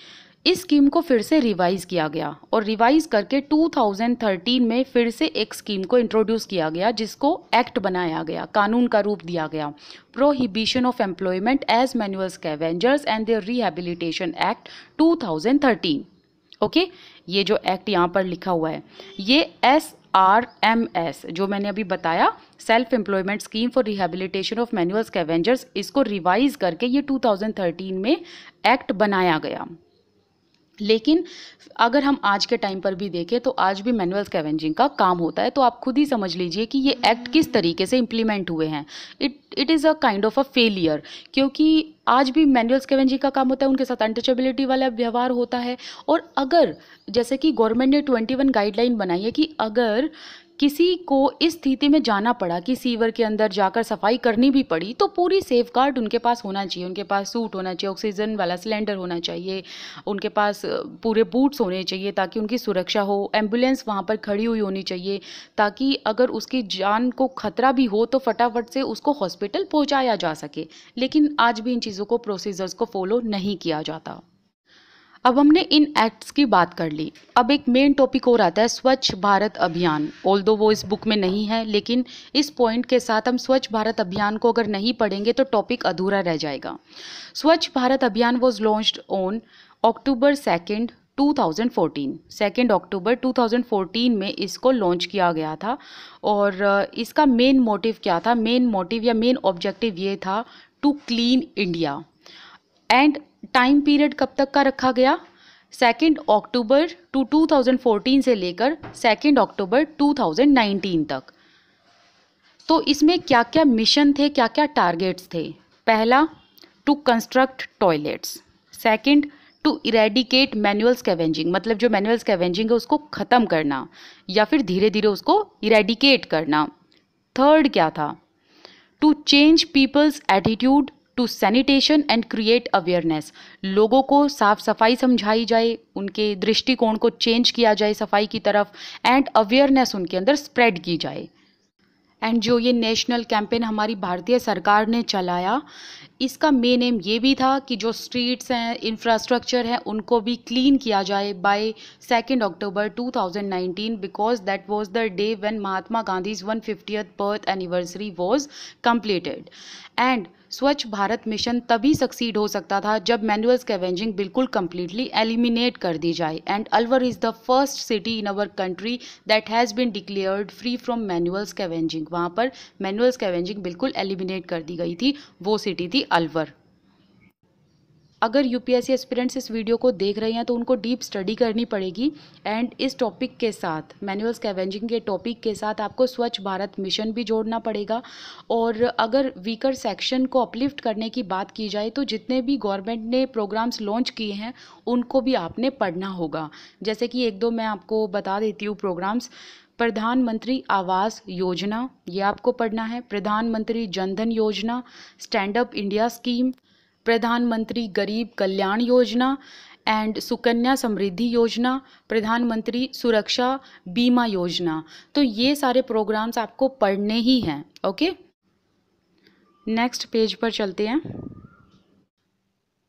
इस स्कीम को फिर से रिवाइज किया गया और रिवाइज करके 2013 में फिर से एक स्कीम को इंट्रोड्यूस किया गया जिसको एक्ट बनाया गया, कानून का रूप दिया गया, prohibition of employment as manual scavengers and their rehabilitation act 2013। Okay, ये जो एक्ट यहाँ पर लिखा हुआ है ये SRMS जो मैंने अभी बताया, self employment scheme for rehabilitation of manual scavengers, इसको रिवाइज करके ये 2013 में एक्ट बनाया गया। लेकिन अगर हम आज के टाइम पर भी देखें तो आज भी मैनुअल स्कैवेंजिंग का काम होता है, तो आप खुद ही समझ लीजिए कि ये एक्ट किस तरीके से इम्प्लीमेंट हुए हैं। It is a kind of a failure, क्योंकि आज भी मैनुअल स्कैवेंजिंग का काम होता है, उनके साथ अनटचेबिलिटी वाला व्यवहार होता है। और अगर जैसे कि गवर्नमेंट ने 21 गाइडलाइन बनाई है कि अगर किसी को इस स्थिति में जाना पड़ा कि सीवर के अंदर जाकर सफाई करनी भी पड़ी तो पूरी सेफगार्ड उनके पास होना चाहिए, उनके पास सूट होना चाहिए, ऑक्सीजन वाला सिलेंडर होना चाहिए, उनके पास पूरे बूट्स होने चाहिए ताकि उनकी सुरक्षा हो, एम्बुलेंस वहाँ पर खड़ी हुई होनी चाहिए ताकि अगर उसकी जान को खतरा भी हो तो फटाफट से उसको हॉस्पिटल पहुँचाया जा सके। लेकिन आज भी इन चीज़ों को, प्रोसीजर्स को फॉलो नहीं किया जाता। अब हमने इन एक्ट्स की बात कर ली, अब एक मेन टॉपिक और आता है स्वच्छ भारत अभियान। ऑल्दो वो इस बुक में नहीं है, लेकिन इस पॉइंट के साथ हम स्वच्छ भारत अभियान को अगर नहीं पढ़ेंगे तो टॉपिक अधूरा रह जाएगा। स्वच्छ भारत अभियान वॉज लॉन्च्ड ऑन October 2, 2014, 2 अक्टूबर 2014 में इसको लॉन्च किया गया था। और इसका मेन मोटिव क्या था, मेन मोटिव या मेन ऑब्जेक्टिव ये था to clean India. And time period कब तक का रखा गया, 2 अक्टूबर 2014 से लेकर 2 अक्टूबर 2019 तक। तो इसमें क्या क्या मिशन थे, क्या क्या टारगेट्स थे। पहला, to construct toilets. Second, to eradicate manual scavenging, मतलब जो मैनुअल स्कैवेंजिंग है उसको ख़त्म करना या फिर धीरे धीरे उसको इरेडिकेट करना। थर्ड क्या था, to change people's attitude to sanitation and create awareness, लोगों को साफ सफाई समझाई जाए, उनके दृष्टिकोण को चेंज किया जाए सफाई की तरफ, एंड अवेयरनेस उनके अंदर स्प्रेड की जाए। एंड जो ये नेशनल कैंपेन हमारी भारतीय सरकार ने चलाया, इसका मेन एम ये भी था कि जो स्ट्रीट्स हैं, इंफ्रास्ट्रक्चर है, उनको भी क्लीन किया जाए by 2 October 2019 because that was the day when Mahatma Gandhi's 150th birth anniversary was completed. And Swachh Bharat mission तभी सक्सीड हो सकता था जब मैनुअल स्कैवेंजिंग बिल्कुल कंप्लीटली एलिमिनेट कर दी जाए। And Alwar is the first city in our country that has been declared free from manual scavenging. वहाँ पर मैनुअल स्कैवेंजिंग बिल्कुल एलिमिनेट कर दी गई थी, वो सिटी थी अलवर। अगर यूपीएससी एस्पिरेंट्स इस वीडियो को देख रहे हैं तो उनको डीप स्टडी करनी पड़ेगी। एंड इस टॉपिक के साथ, मैनुअल स्कैवेंजिंग के टॉपिक के साथ, आपको स्वच्छ भारत मिशन भी जोड़ना पड़ेगा। और अगर वीकर सेक्शन को अपलिफ्ट करने की बात की जाए तो जितने भी गवर्नमेंट ने प्रोग्राम्स लॉन्च किए हैं उनको भी आपने पढ़ना होगा। जैसे कि एक दो मैं आपको बता देती हूँ प्रोग्राम्स। प्रधानमंत्री आवास योजना, ये आपको पढ़ना है। प्रधानमंत्री जनधन योजना, स्टैंड अप इंडिया स्कीम, प्रधानमंत्री गरीब कल्याण योजना एंड सुकन्या समृद्धि योजना, प्रधानमंत्री सुरक्षा बीमा योजना। तो ये सारे प्रोग्राम्स आपको पढ़ने ही हैं। ओके, नेक्स्ट पेज पर चलते हैं।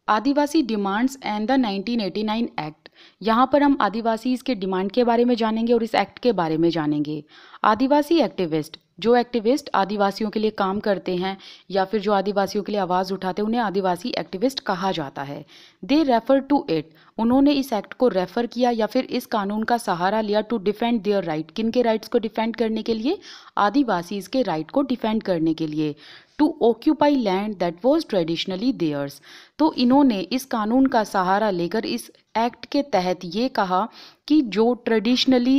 आदिवासी डिमांड्स एंड द 1989 एक्ट। यहाँ पर हम आदिवासी के डिमांड के बारे में जानेंगे और इस एक्ट के बारे में जानेंगे। आदिवासी एक्टिविस्ट, जो एक्टिविस्ट आदिवासियों के लिए काम करते हैं या फिर जो आदिवासियों के लिए आवाज़ उठाते हैं, उन्हें आदिवासी एक्टिविस्ट कहा जाता है। दे रेफर टू इट, उन्होंने इस एक्ट को रेफर किया या फिर इस कानून का सहारा लिया टू डिफेंड देयर राइट। किन के राइट्स को डिफेंड करने के लिए? आदिवासी के राइट को डिफेंड करने के लिए। To occupy land that was traditionally theirs. तो इन्होंने इस कानून का सहारा लेकर इस एक्ट के तहत ये कहा कि जो ट्रेडिशनली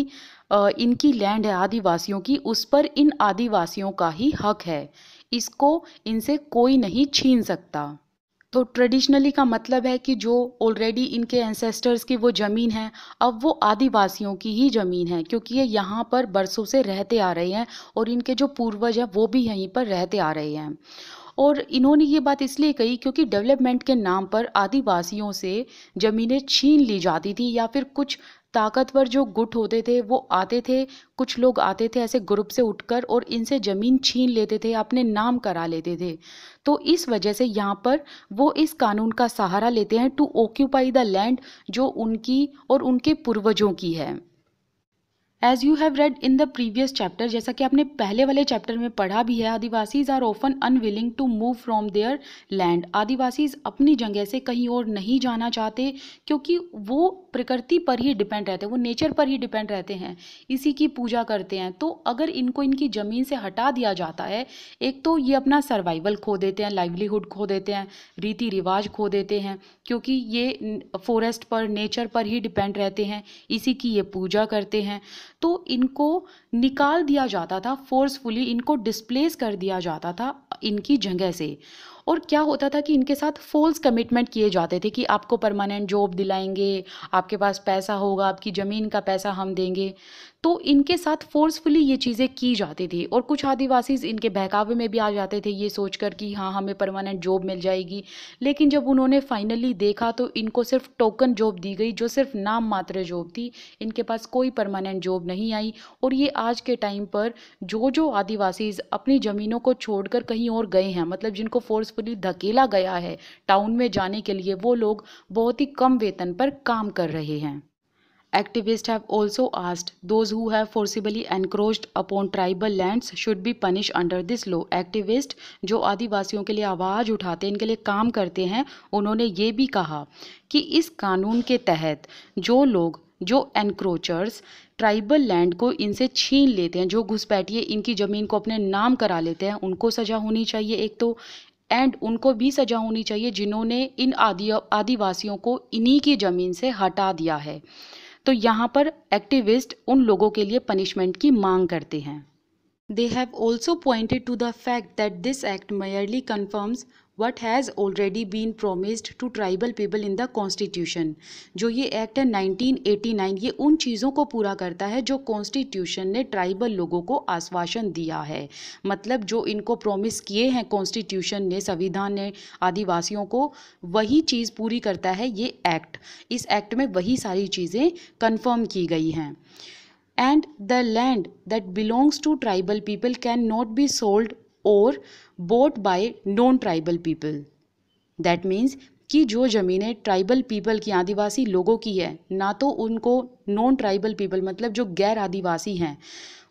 इनकी लैंड है आदिवासियों की, उस पर इन आदिवासियों का ही हक है, इसको इनसे कोई नहीं छीन सकता। तो ट्रेडिशनली का मतलब है कि जो ऑलरेडी इनके एंसेस्टर्स की वो ज़मीन है, अब वो आदिवासियों की ही ज़मीन है, क्योंकि ये यहाँ पर बरसों से रहते आ रहे हैं और इनके जो पूर्वज हैं वो भी यहीं पर रहते आ रहे हैं। और इन्होंने ये बात इसलिए कही क्योंकि डेवलपमेंट के नाम पर आदिवासियों से ज़मीनें छीन ली जाती थी, या फिर कुछ ताकतवर जो गुट होते थे वो आते थे, कुछ लोग आते थे ऐसे ग्रुप से उठकर और इनसे ज़मीन छीन लेते थे, अपने नाम करा लेते थे। तो इस वजह से यहाँ पर वो इस कानून का सहारा लेते हैं टू ऑक्यूपाई द लैंड जो उनकी और उनके पूर्वजों की है। As you have read in the previous chapter, जैसा कि आपने पहले वाले चैप्टर में पढ़ा भी है, Adivasis are often unwilling to move from their land. Adivasis अपनी जगह से कहीं और नहीं जाना चाहते क्योंकि वो प्रकृति पर ही डिपेंड रहते हैं, वो नेचर पर ही डिपेंड रहते हैं, इसी की पूजा करते हैं। तो अगर इनको इनकी ज़मीन से हटा दिया जाता है, एक तो ये अपना सर्वाइवल खो देते हैं, लाइवलीहुड खो देते हैं, रीति रिवाज खो देते हैं, क्योंकि ये फॉरेस्ट पर, नेचर पर ही डिपेंड रहते हैं, इसी की ये पूजा करते हैं। तो इनको निकाल दिया जाता था फोर्सफुली, इनको डिस्प्लेस कर दिया जाता था इनकी जगह से। और क्या होता था कि इनके साथ फॉल्स कमिटमेंट किए जाते थे कि आपको परमानेंट जॉब दिलाएंगे, आपके पास पैसा होगा, आपकी ज़मीन का पैसा हम देंगे। तो इनके साथ फोर्सफुली ये चीज़ें की जाती थी और कुछ आदिवासी इनके बहकावे में भी आ जाते थे ये सोचकर कि हाँ हमें परमानेंट जॉब मिल जाएगी। लेकिन जब उन्होंने फाइनली देखा तो इनको सिर्फ टोकन जॉब दी गई, जो सिर्फ नाम मात्र जॉब थी, इनके पास कोई परमानेंट जॉब नहीं आई। और ये आज के टाइम पर जो आदिवासी अपनी ज़मीनों को छोड़कर कहीं और गए हैं, मतलब जिनको फोर्सफुली धकेला गया है टाउन में जाने के लिए, वो लोग बहुत ही कम वेतन पर काम कर रहे हैं। Activists have also asked those who have forcibly encroached upon tribal lands should be punished under this law. Activist जो आदिवासियों के लिए आवाज़ उठाते हैं, इनके लिए काम करते हैं, उन्होंने ये भी कहा कि इस कानून के तहत जो लोग, जो एनक्रोचर्स ट्राइबल लैंड को इनसे छीन लेते हैं, जो घुसपैठिए इनकी ज़मीन को अपने नाम करा लेते हैं, उनको सज़ा होनी चाहिए एक तो, एंड उनको भी सज़ा होनी चाहिए जिन्होंने इन आदिवासियों को इन्हीं की ज़मीन से हटा दिया है। तो यहाँ पर एक्टिविस्ट उन लोगों के लिए पनिशमेंट की मांग करते हैं। They have also pointed to the fact that this act merely confirms what has already been promised to tribal people in the constitution। जो ये एक्ट है 1989, ये उन चीज़ों को पूरा करता है जो कॉन्स्टिट्यूशन ने ट्राइबल लोगों को आश्वासन दिया है। मतलब जो इनको प्रॉमिस किए हैं कॉन्स्टिट्यूशन ने, संविधान ने आदिवासियों को, वही चीज़ पूरी करता है ये एक्ट। इस एक्ट में वही सारी चीज़ें कन्फर्म की गई हैं। And the land that belongs to tribal people can not be sold or bought by non-tribal people। That means कि जो ज़मीनें ट्राइबल पीपल की, आदिवासी लोगों की है, ना तो उनको नॉन ट्राइबल पीपल मतलब जो गैर आदिवासी हैं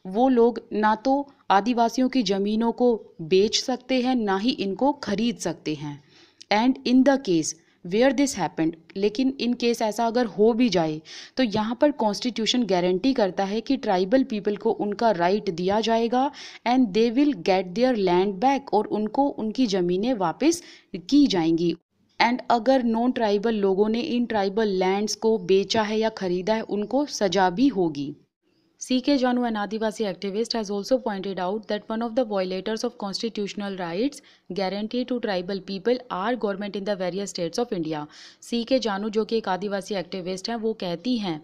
वो लोग ना तो आदिवासियों की ज़मीनों को बेच सकते हैं ना ही इनको खरीद सकते हैं। And in the case where this happened, लेकिन इन केस ऐसा अगर हो भी जाए तो यहाँ पर कॉन्स्टिट्यूशन गारंटी करता है कि ट्राइबल पीपल को उनका राइट दिया जाएगा and they will get there land back, और उनको उनकी ज़मीनें वापस की जाएंगी। एंड अगर नॉन ट्राइबल लोगों ने इन ट्राइबल लैंड्स को बेचा है या खरीदा है उनको सजा भी होगी। C.K. Janu, an Adivasi activist, has also pointed out that one of the violators of constitutional rights guaranteed to tribal people are government in the various states of India. C.K. Janu जो कि एक आदिवासी activist हैं, वो कहती हैं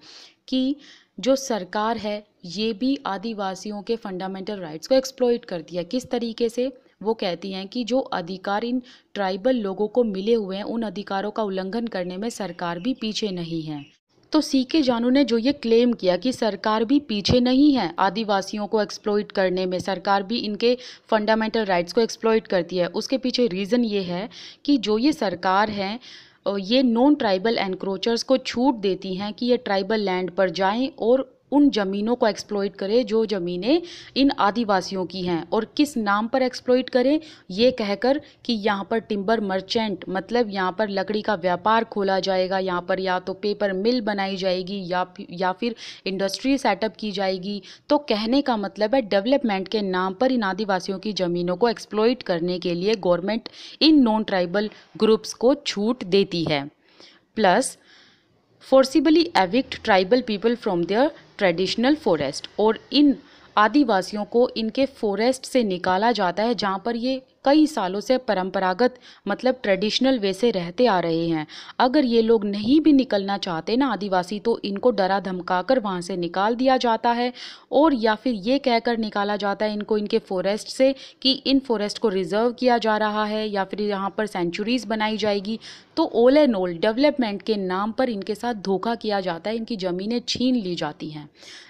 कि जो सरकार है ये भी आदिवासियों के फंडामेंटल राइट्स को एक्सप्लॉइट करती है। किस तरीके से? वो कहती हैं कि जो अधिकार इन ट्राइबल लोगों को मिले हुए हैं उन अधिकारों का उल्लंघन करने में सरकार भी पीछे नहीं है। तो C.K. जानू ने जो ये क्लेम किया कि सरकार भी पीछे नहीं है आदिवासियों को एक्सप्लॉइट करने में, सरकार भी इनके फंडामेंटल राइट्स को एक्सप्लॉइट करती है, उसके पीछे रीज़न ये है कि जो ये सरकार है ये नॉन ट्राइबल एनक्रोचर्स को छूट देती हैं कि ये ट्राइबल लैंड पर जाएं और उन ज़मीनों को एक्सप्लॉइट करें जो ज़मीनें इन आदिवासियों की हैं। और किस नाम पर एक्सप्लॉइट करें? ये कहकर कि यहाँ पर टिम्बर मर्चेंट मतलब यहाँ पर लकड़ी का व्यापार खोला जाएगा, यहाँ पर या तो पेपर मिल बनाई जाएगी या फिर इंडस्ट्री सेटअप की जाएगी। तो कहने का मतलब है डेवलपमेंट के नाम पर इन आदिवासियों की ज़मीनों को एक्सप्लॉइट करने के लिए government in non tribal groups को छूट देती है। Plus forcibly evict tribal people from there traditional forest, और इन आदिवासियों को इनके फॉरेस्ट से निकाला जाता है जहाँ पर ये कई सालों से परंपरागत मतलब ट्रेडिशनल वे से रहते आ रहे हैं। अगर ये लोग नहीं भी निकलना चाहते ना आदिवासी, तो इनको डरा धमका कर वहाँ से निकाल दिया जाता है, और या फिर ये कहकर निकाला जाता है इनको इनके फॉरेस्ट से कि इन फॉरेस्ट को रिजर्व किया जा रहा है या फिर यहाँ पर सेंचुरीज बनाई जाएगी। तो ऑल एंड ऑल डेवलपमेंट के नाम पर इनके साथ धोखा किया जाता है, इनकी ज़मीनें छीन ली जाती हैं।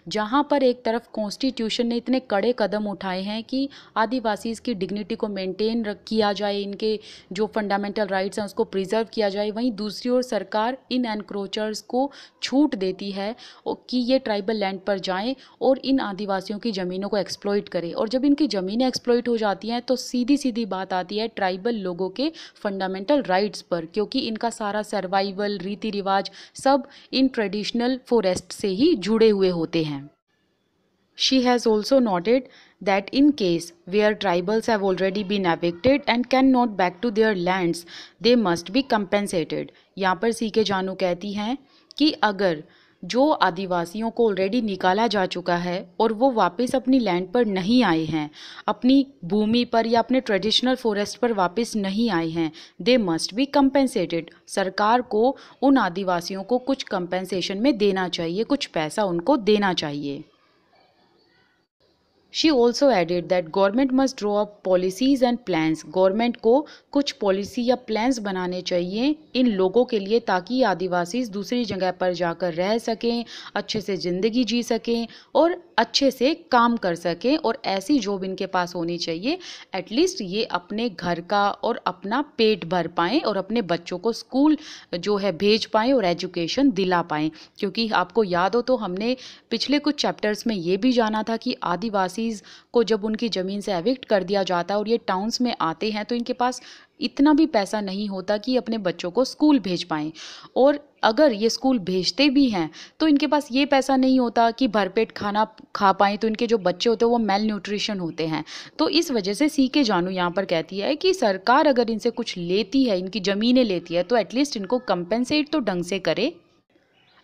जहाँ पर एक तरफ कॉन्स्टिट्यूशन ने इतने कड़े कदम उठाए हैं कि आदिवासी की डिग्निटी को मेंटेन किया जाए, इनके जो फंडामेंटल राइट्स हैं उसको प्रिजर्व किया जाए, वहीं दूसरी ओर सरकार इन एनक्रोचर्स को छूट देती है कि ये ट्राइबल लैंड पर जाएं और इन आदिवासियों की ज़मीनों को एक्सप्लॉइट करें। और जब इनकी ज़मीनें एक्सप्लॉइट हो जाती हैं तो सीधी सीधी बात आती है ट्राइबल लोगों के फंडामेंटल राइट्स पर, क्योंकि इनका सारा सर्वाइवल रीति रिवाज सब इन ट्रेडिशनल फॉरेस्ट से ही जुड़े हुए होते हैं। She has also noted that in case where tribals have already been evicted and cannot back to their lands, they must be compensated. यहाँ पर C.K. जानू कहती हैं कि अगर जो आदिवासियों को ऑलरेडी निकाला जा चुका है और वो वापस अपनी लैंड पर नहीं आए हैं, अपनी भूमि पर या अपने ट्रेडिशनल फॉरेस्ट पर वापस नहीं आए हैं, दे मस्ट बी कंपेंसेटेड। सरकार को उन आदिवासियों को कुछ कंपेंसेशन में देना चाहिए, कुछ पैसा उनको देना चाहिए। She also added that government must draw up policies and plans. Government को कुछ पॉलिसी या प्लान्स बनाने चाहिए इन लोगों के लिए ताकि आदिवासी दूसरी जगह पर जाकर रह सकें, अच्छे से ज़िंदगी जी सकें और अच्छे से काम कर सकें, और ऐसी जॉब इनके पास होनी चाहिए एटलीस्ट ये अपने घर का और अपना पेट भर पाएँ और अपने बच्चों को स्कूल जो है भेज पाएँ और एजुकेशन दिला पाएँ। क्योंकि आपको याद हो तो हमने पिछले कुछ चैप्टर्स में ये भी जाना था कि आदिवासी को जब उनकी ज़मीन से एविक्ट कर दिया जाता है और ये टाउन्स में आते हैं तो इनके पास इतना भी पैसा नहीं होता कि अपने बच्चों को स्कूल भेज पाएँ, और अगर ये स्कूल भेजते भी हैं तो इनके पास ये पैसा नहीं होता कि भरपेट खाना खा पाएँ, तो इनके जो बच्चे होते हैं वो मेल न्यूट्रिशन होते हैं। तो इस वजह से C.K. जानू यहाँ पर कहती है कि सरकार अगर इनसे कुछ लेती है, इनकी ज़मीनें लेती है, तो एटलीस्ट इनको कंपेंसेट तो ढंग से करे।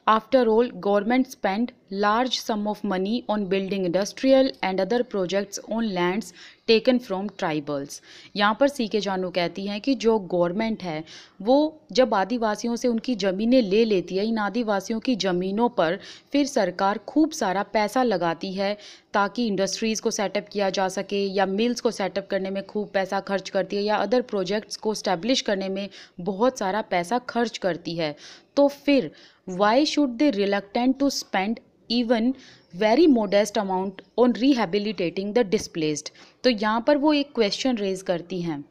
After all, government spend large sum of money on building industrial and other projects on lands taken from tribals. यहाँ पर C.K. जानू कहती हैं कि जो गवर्नमेंट है वो जब आदिवासियों से उनकी ज़मीनें ले लेती है, इन आदिवासियों की ज़मीनों पर फिर सरकार खूब सारा पैसा लगाती है ताकि इंडस्ट्रीज़ को सेटअप किया जा सके या मिल्स को सेटअप करने में खूब पैसा खर्च करती है या अदर प्रोजेक्ट्स को स्टैब्लिश करने में बहुत सारा पैसा खर्च करती है। तो फिर why should they reluctant to spend even very modest amount on rehabilitating the displaced? तो यहाँ पर वो एक क्वेश्चन रेज करती हैं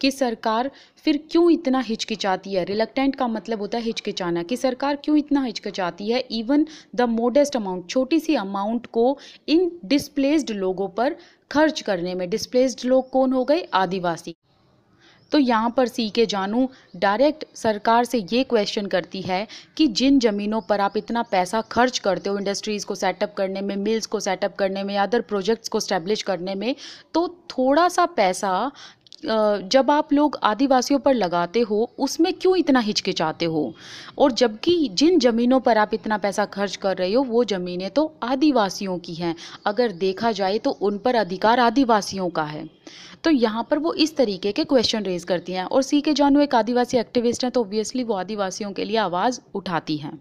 कि सरकार फिर क्यों इतना हिचकिचाती है। रिलक्टेंट का मतलब होता है हिचकिचाना, कि सरकार क्यों इतना हिचकिचाती है इवन द मोडेस्ट अमाउंट, छोटी सी अमाउंट को इन डिस्प्लेस्ड लोगों पर खर्च करने में। डिस्प्लेस्ड लोग कौन हो गए? आदिवासी। तो यहाँ पर सी के जानू डायरेक्ट सरकार से ये क्वेश्चन करती है कि जिन ज़मीनों पर आप इतना पैसा खर्च करते हो इंडस्ट्रीज़ को सेटअप करने में, मिल्स को सेटअप करने में, अदर प्रोजेक्ट्स को स्टैब्लिश करने में, तो थोड़ा सा पैसा जब आप लोग आदिवासियों पर लगाते हो उसमें क्यों इतना हिचकिचाते हो? और जबकि जिन ज़मीनों पर आप इतना पैसा खर्च कर रहे हो वो ज़मीनें तो आदिवासियों की हैं, अगर देखा जाए तो उन पर अधिकार आदिवासियों का है। तो यहाँ पर वो इस तरीके के क्वेश्चन रेज करती हैं। और सी के जानू एक आदिवासी एक्टिविस्ट हैं, तो ऑब्वियसली वो आदिवासियों के लिए आवाज़ उठाती हैं।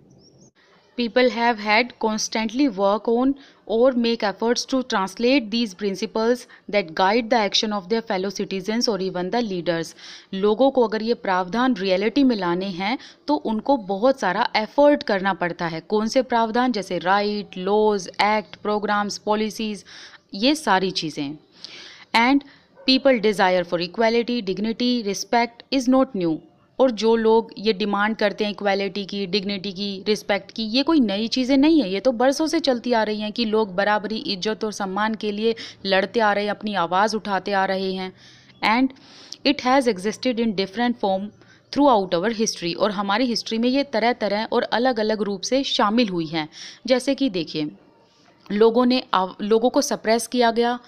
People have had constantly work on or make efforts to translate these principles that guide the action of their fellow citizens or even the leaders. लोगों को अगर ये प्रावधान रियलिटी में लाने हैं तो उनको बहुत सारा एफर्ट करना पड़ता है। कौन से प्रावधान? जैसे right, laws, act, programmes, policies, ये सारी चीज़ें। And people desire for equality, dignity, respect is not new. और जो लोग ये डिमांड करते हैं इक्वालिटी की, डिग्निटी की, रिस्पेक्ट की, ये कोई नई चीज़ें नहीं है, ये तो बरसों से चलती आ रही हैं कि लोग बराबरी, इज्जत और सम्मान के लिए लड़ते आ रहे हैं, अपनी आवाज़ उठाते आ रहे हैं। And it has existed in different form throughout our history. और हमारी हिस्ट्री में ये तरह तरह और अलग अलग रूप से शामिल हुई हैं। जैसे कि देखिए, लोगों को सप्रेस किया गया,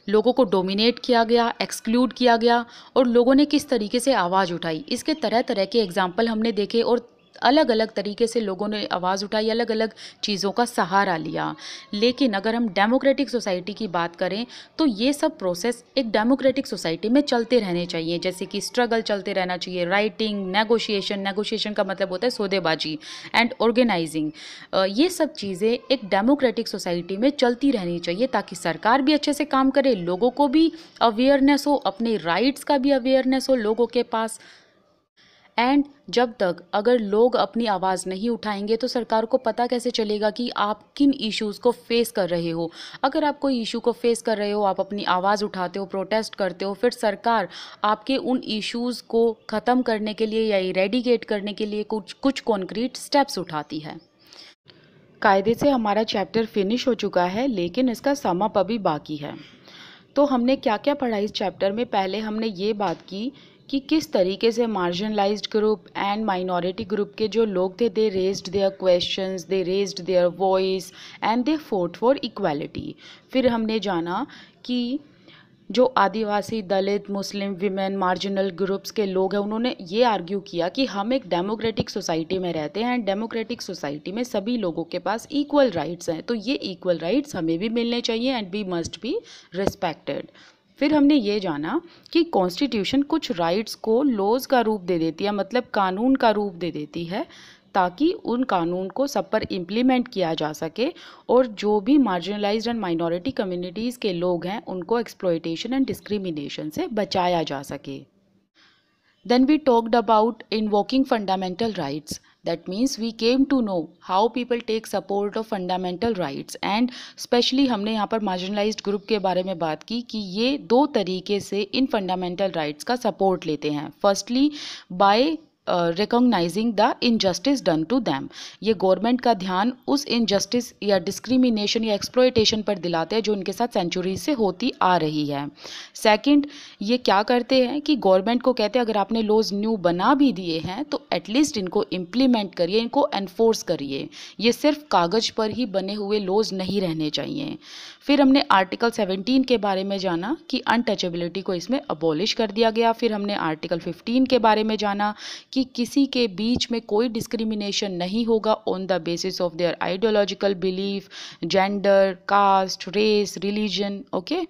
लोगों को डोमिनेट किया गया, एक्सक्लूड किया गया, और लोगों ने किस तरीके से आवाज़ उठाई, इसके तरह तरह के एग्जाम्पल हमने देखे। और अलग अलग तरीके से लोगों ने आवाज़ उठाई, अलग अलग चीज़ों का सहारा लिया। लेकिन अगर हम डेमोक्रेटिक सोसाइटी की बात करें तो ये सब प्रोसेस एक डेमोक्रेटिक सोसाइटी में चलते रहने चाहिए। जैसे कि स्ट्रगल चलते रहना चाहिए, राइटिंग, नेगोशिएशन का मतलब होता है सौदेबाजी, एंड ऑर्गेनाइजिंग। ये सब चीज़ें एक डेमोक्रेटिक सोसाइटी में चलती रहनी चाहिए ताकि सरकार भी अच्छे से काम करे, लोगों को भी अवेयरनेस हो, अपने राइट्स का भी अवेयरनेस हो लोगों के पास। एंड जब तक अगर लोग अपनी आवाज़ नहीं उठाएंगे तो सरकार को पता कैसे चलेगा कि आप किन इश्यूज़ को फेस कर रहे हो। अगर आप कोई इशू को फेस कर रहे हो, आप अपनी आवाज़ उठाते हो, प्रोटेस्ट करते हो, फिर सरकार आपके उन इश्यूज़ को ख़त्म करने के लिए या इरेडिकेट करने के लिए कुछ कॉन्क्रीट स्टेप्स उठाती है। कायदे से हमारा चैप्टर फिनिश हो चुका है, लेकिन इसका सम अप अभी बाकी है। तो हमने क्या क्या पढ़ा इस चैप्टर में? पहले हमने ये बात की कि किस तरीके से marginalised group and minority group के जो लोग थे, they raised their questions, they raised their voice and they fought for equality. फिर हमने जाना कि जो Adivasi, Dalit, Muslim, women, marginal groups के लोग हैं, उन्होंने ये आर्ग्यू किया कि हम एक डेमोक्रेटिक सोसाइटी में रहते हैं एंड डेमोक्रेटिक सोसाइटी में सभी लोगों के पास इक्वल राइट्स हैं, तो ये इक्वल राइट्स हमें भी मिलने चाहिए and we must be respected. फिर हमने ये जाना कि कॉन्स्टिट्यूशन कुछ राइट्स को लॉज का रूप दे देती है, मतलब कानून का रूप दे देती है, ताकि उन कानून को सब पर इम्प्लीमेंट किया जा सके और जो भी मार्जिनलाइज्ड एंड माइनॉरिटी कम्युनिटीज़ के लोग हैं उनको एक्सप्लॉयटेशन एंड डिस्क्रिमिनेशन से बचाया जा सके। Then we talked about invoking fundamental rights. That means we came to know how people take support of fundamental rights and specially हमने यहाँ पर marginalized group के बारे में बात की कि ये दो तरीके से इन fundamental rights का support लेते हैं। Firstly by recognising the injustice done to them. ये गवर्नमेंट का ध्यान उस इनजस्टिस या डिस्क्रिमिनेशन या एक्सप्लॉयटेशन पर दिलाते हैं जो उनके साथ सेंचुरी से होती आ रही है। सेकंड, ये क्या करते हैं कि गवर्नमेंट को कहते हैं अगर आपने लॉज न्यू बना भी दिए हैं तो एटलीस्ट इनको इम्प्लीमेंट करिए, इनको एनफोर्स करिए। ये सिर्फ कागज़ पर ही बने हुए लॉज नहीं रहने चाहिए। फिर हमने आर्टिकल 17 के बारे में जाना कि अनटचेबिलिटी को इसमें अबॉलिश कर दिया गया। फिर हमने आर्टिकल 15 के बारे में जाना कि किसी के बीच में कोई डिस्क्रिमिनेशन नहीं होगा on the basis of their ideological belief, gender, caste, race, religion. Okay,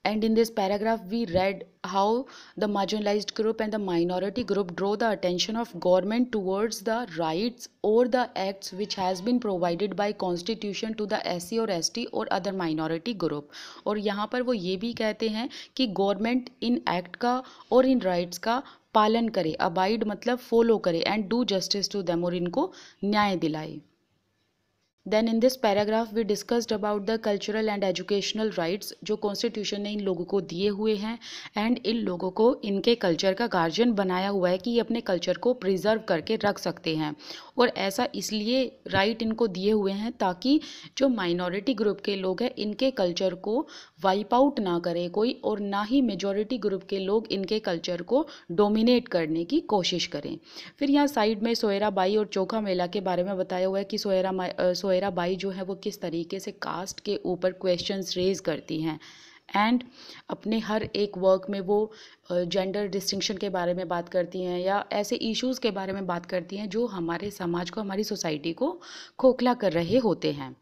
and in this paragraph we read how the marginalized group and the minority group draw the attention of government towards the rights or the acts which has been provided by constitution to the SC or ST or other minority group। और यहाँ पर वो ये भी कहते हैं कि government in act का और इन राइट्स का पालन करे, अबाइड मतलब फॉलो करे, and do justice to them और इनको न्याय दिलाए। Then in this paragraph we discussed about the cultural and educational rights जो कॉन्स्टिट्यूशन ने इन लोगों को दिए हुए हैं, एंड इन लोगों को इनके कल्चर का गार्जियन बनाया हुआ है कि ये अपने कल्चर को प्रिजर्व करके रख सकते हैं। और ऐसा इसलिए राइट इनको दिए हुए हैं ताकि जो माइनॉरिटी ग्रुप के लोग हैं इनके कल्चर को वाइप आउट ना करे कोई, और ना ही मेजॉरिटी ग्रुप के लोग इनके कल्चर को डोमिनेट करने की कोशिश करें। फिर यहाँ साइड में सोयरा बाई और चोखा मेला के बारे में बताया हुआ है कि सोयरा बाई जो है वो किस तरीके से कास्ट के ऊपर क्वेश्चंस रेज करती हैं, एंड अपने हर एक वर्क में वो जेंडर डिस्टिंक्शन के बारे में बात करती हैं या ऐसे इश्यूज़ के बारे में बात करती हैं जो हमारे समाज को, हमारी सोसाइटी को खोखला कर रहे होते हैं।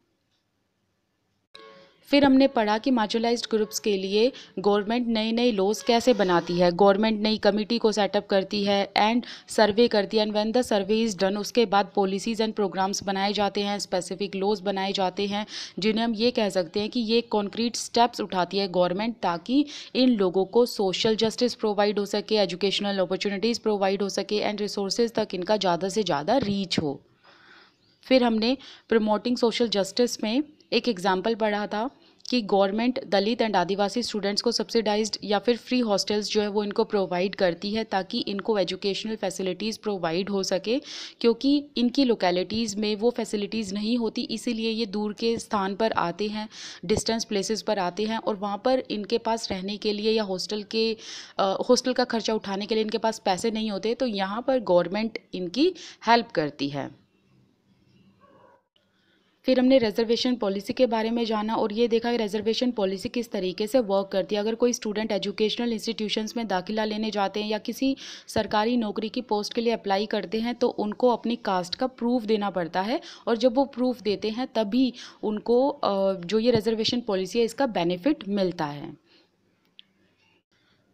फिर हमने पढ़ा कि मार्जिनलाइज्ड ग्रुप्स के लिए गवर्नमेंट नए नए लॉज कैसे बनाती है। गवर्नमेंट नई कमेटी को सेटअप करती है एंड सर्वे करती है, and when the survey is done उसके बाद पॉलिसीज़ एंड प्रोग्राम्स बनाए जाते हैं, स्पेसिफिक लॉज बनाए जाते हैं जिन्हें हम ये कह सकते हैं कि ये कॉन्क्रीट स्टेप्स उठाती है गवर्नमेंट ताकि इन लोगों को सोशल जस्टिस प्रोवाइड हो सके, एजुकेशनल अपॉर्चुनिटीज़ प्रोवाइड हो सके, एंड रिसोर्सेज तक इनका ज़्यादा से ज़्यादा रीच हो। फिर हमने प्रमोटिंग सोशल जस्टिस में एक एग्जाम्पल पढ़ा था कि government Dalit and Adivasi students को सब्सिडाइज्ड या फिर फ्री हॉस्टल्स जो है वो इनको प्रोवाइड करती है ताकि इनको एजुकेशनल फैसिलिटीज़ प्रोवाइड हो सके, क्योंकि इनकी लोकेलिटीज़ में वो फैसिलिटीज़ नहीं होती, इसीलिए ये दूर के स्थान पर आते हैं, डिस्टेंस प्लेसेस पर आते हैं, और वहाँ पर इनके पास रहने के लिए या हॉस्टल का खर्चा उठाने के लिए इनके पास पैसे नहीं होते, तो यहाँ पर गवर्नमेंट इनकी हेल्प करती है। फिर हमने रिजर्वेशन पॉलिसी के बारे में जाना और ये देखा कि रिजर्वेशन पॉलिसी किस तरीके से वर्क करती है। अगर कोई स्टूडेंट एजुकेशनल इंस्टीट्यूशंस में दाखिला लेने जाते हैं या किसी सरकारी नौकरी की पोस्ट के लिए अप्लाई करते हैं तो उनको अपनी कास्ट का प्रूफ देना पड़ता है, और जब वो प्रूफ देते हैं तभी उनको जो ये रिजर्वेशन पॉलिसी है इसका बेनिफिट मिलता है।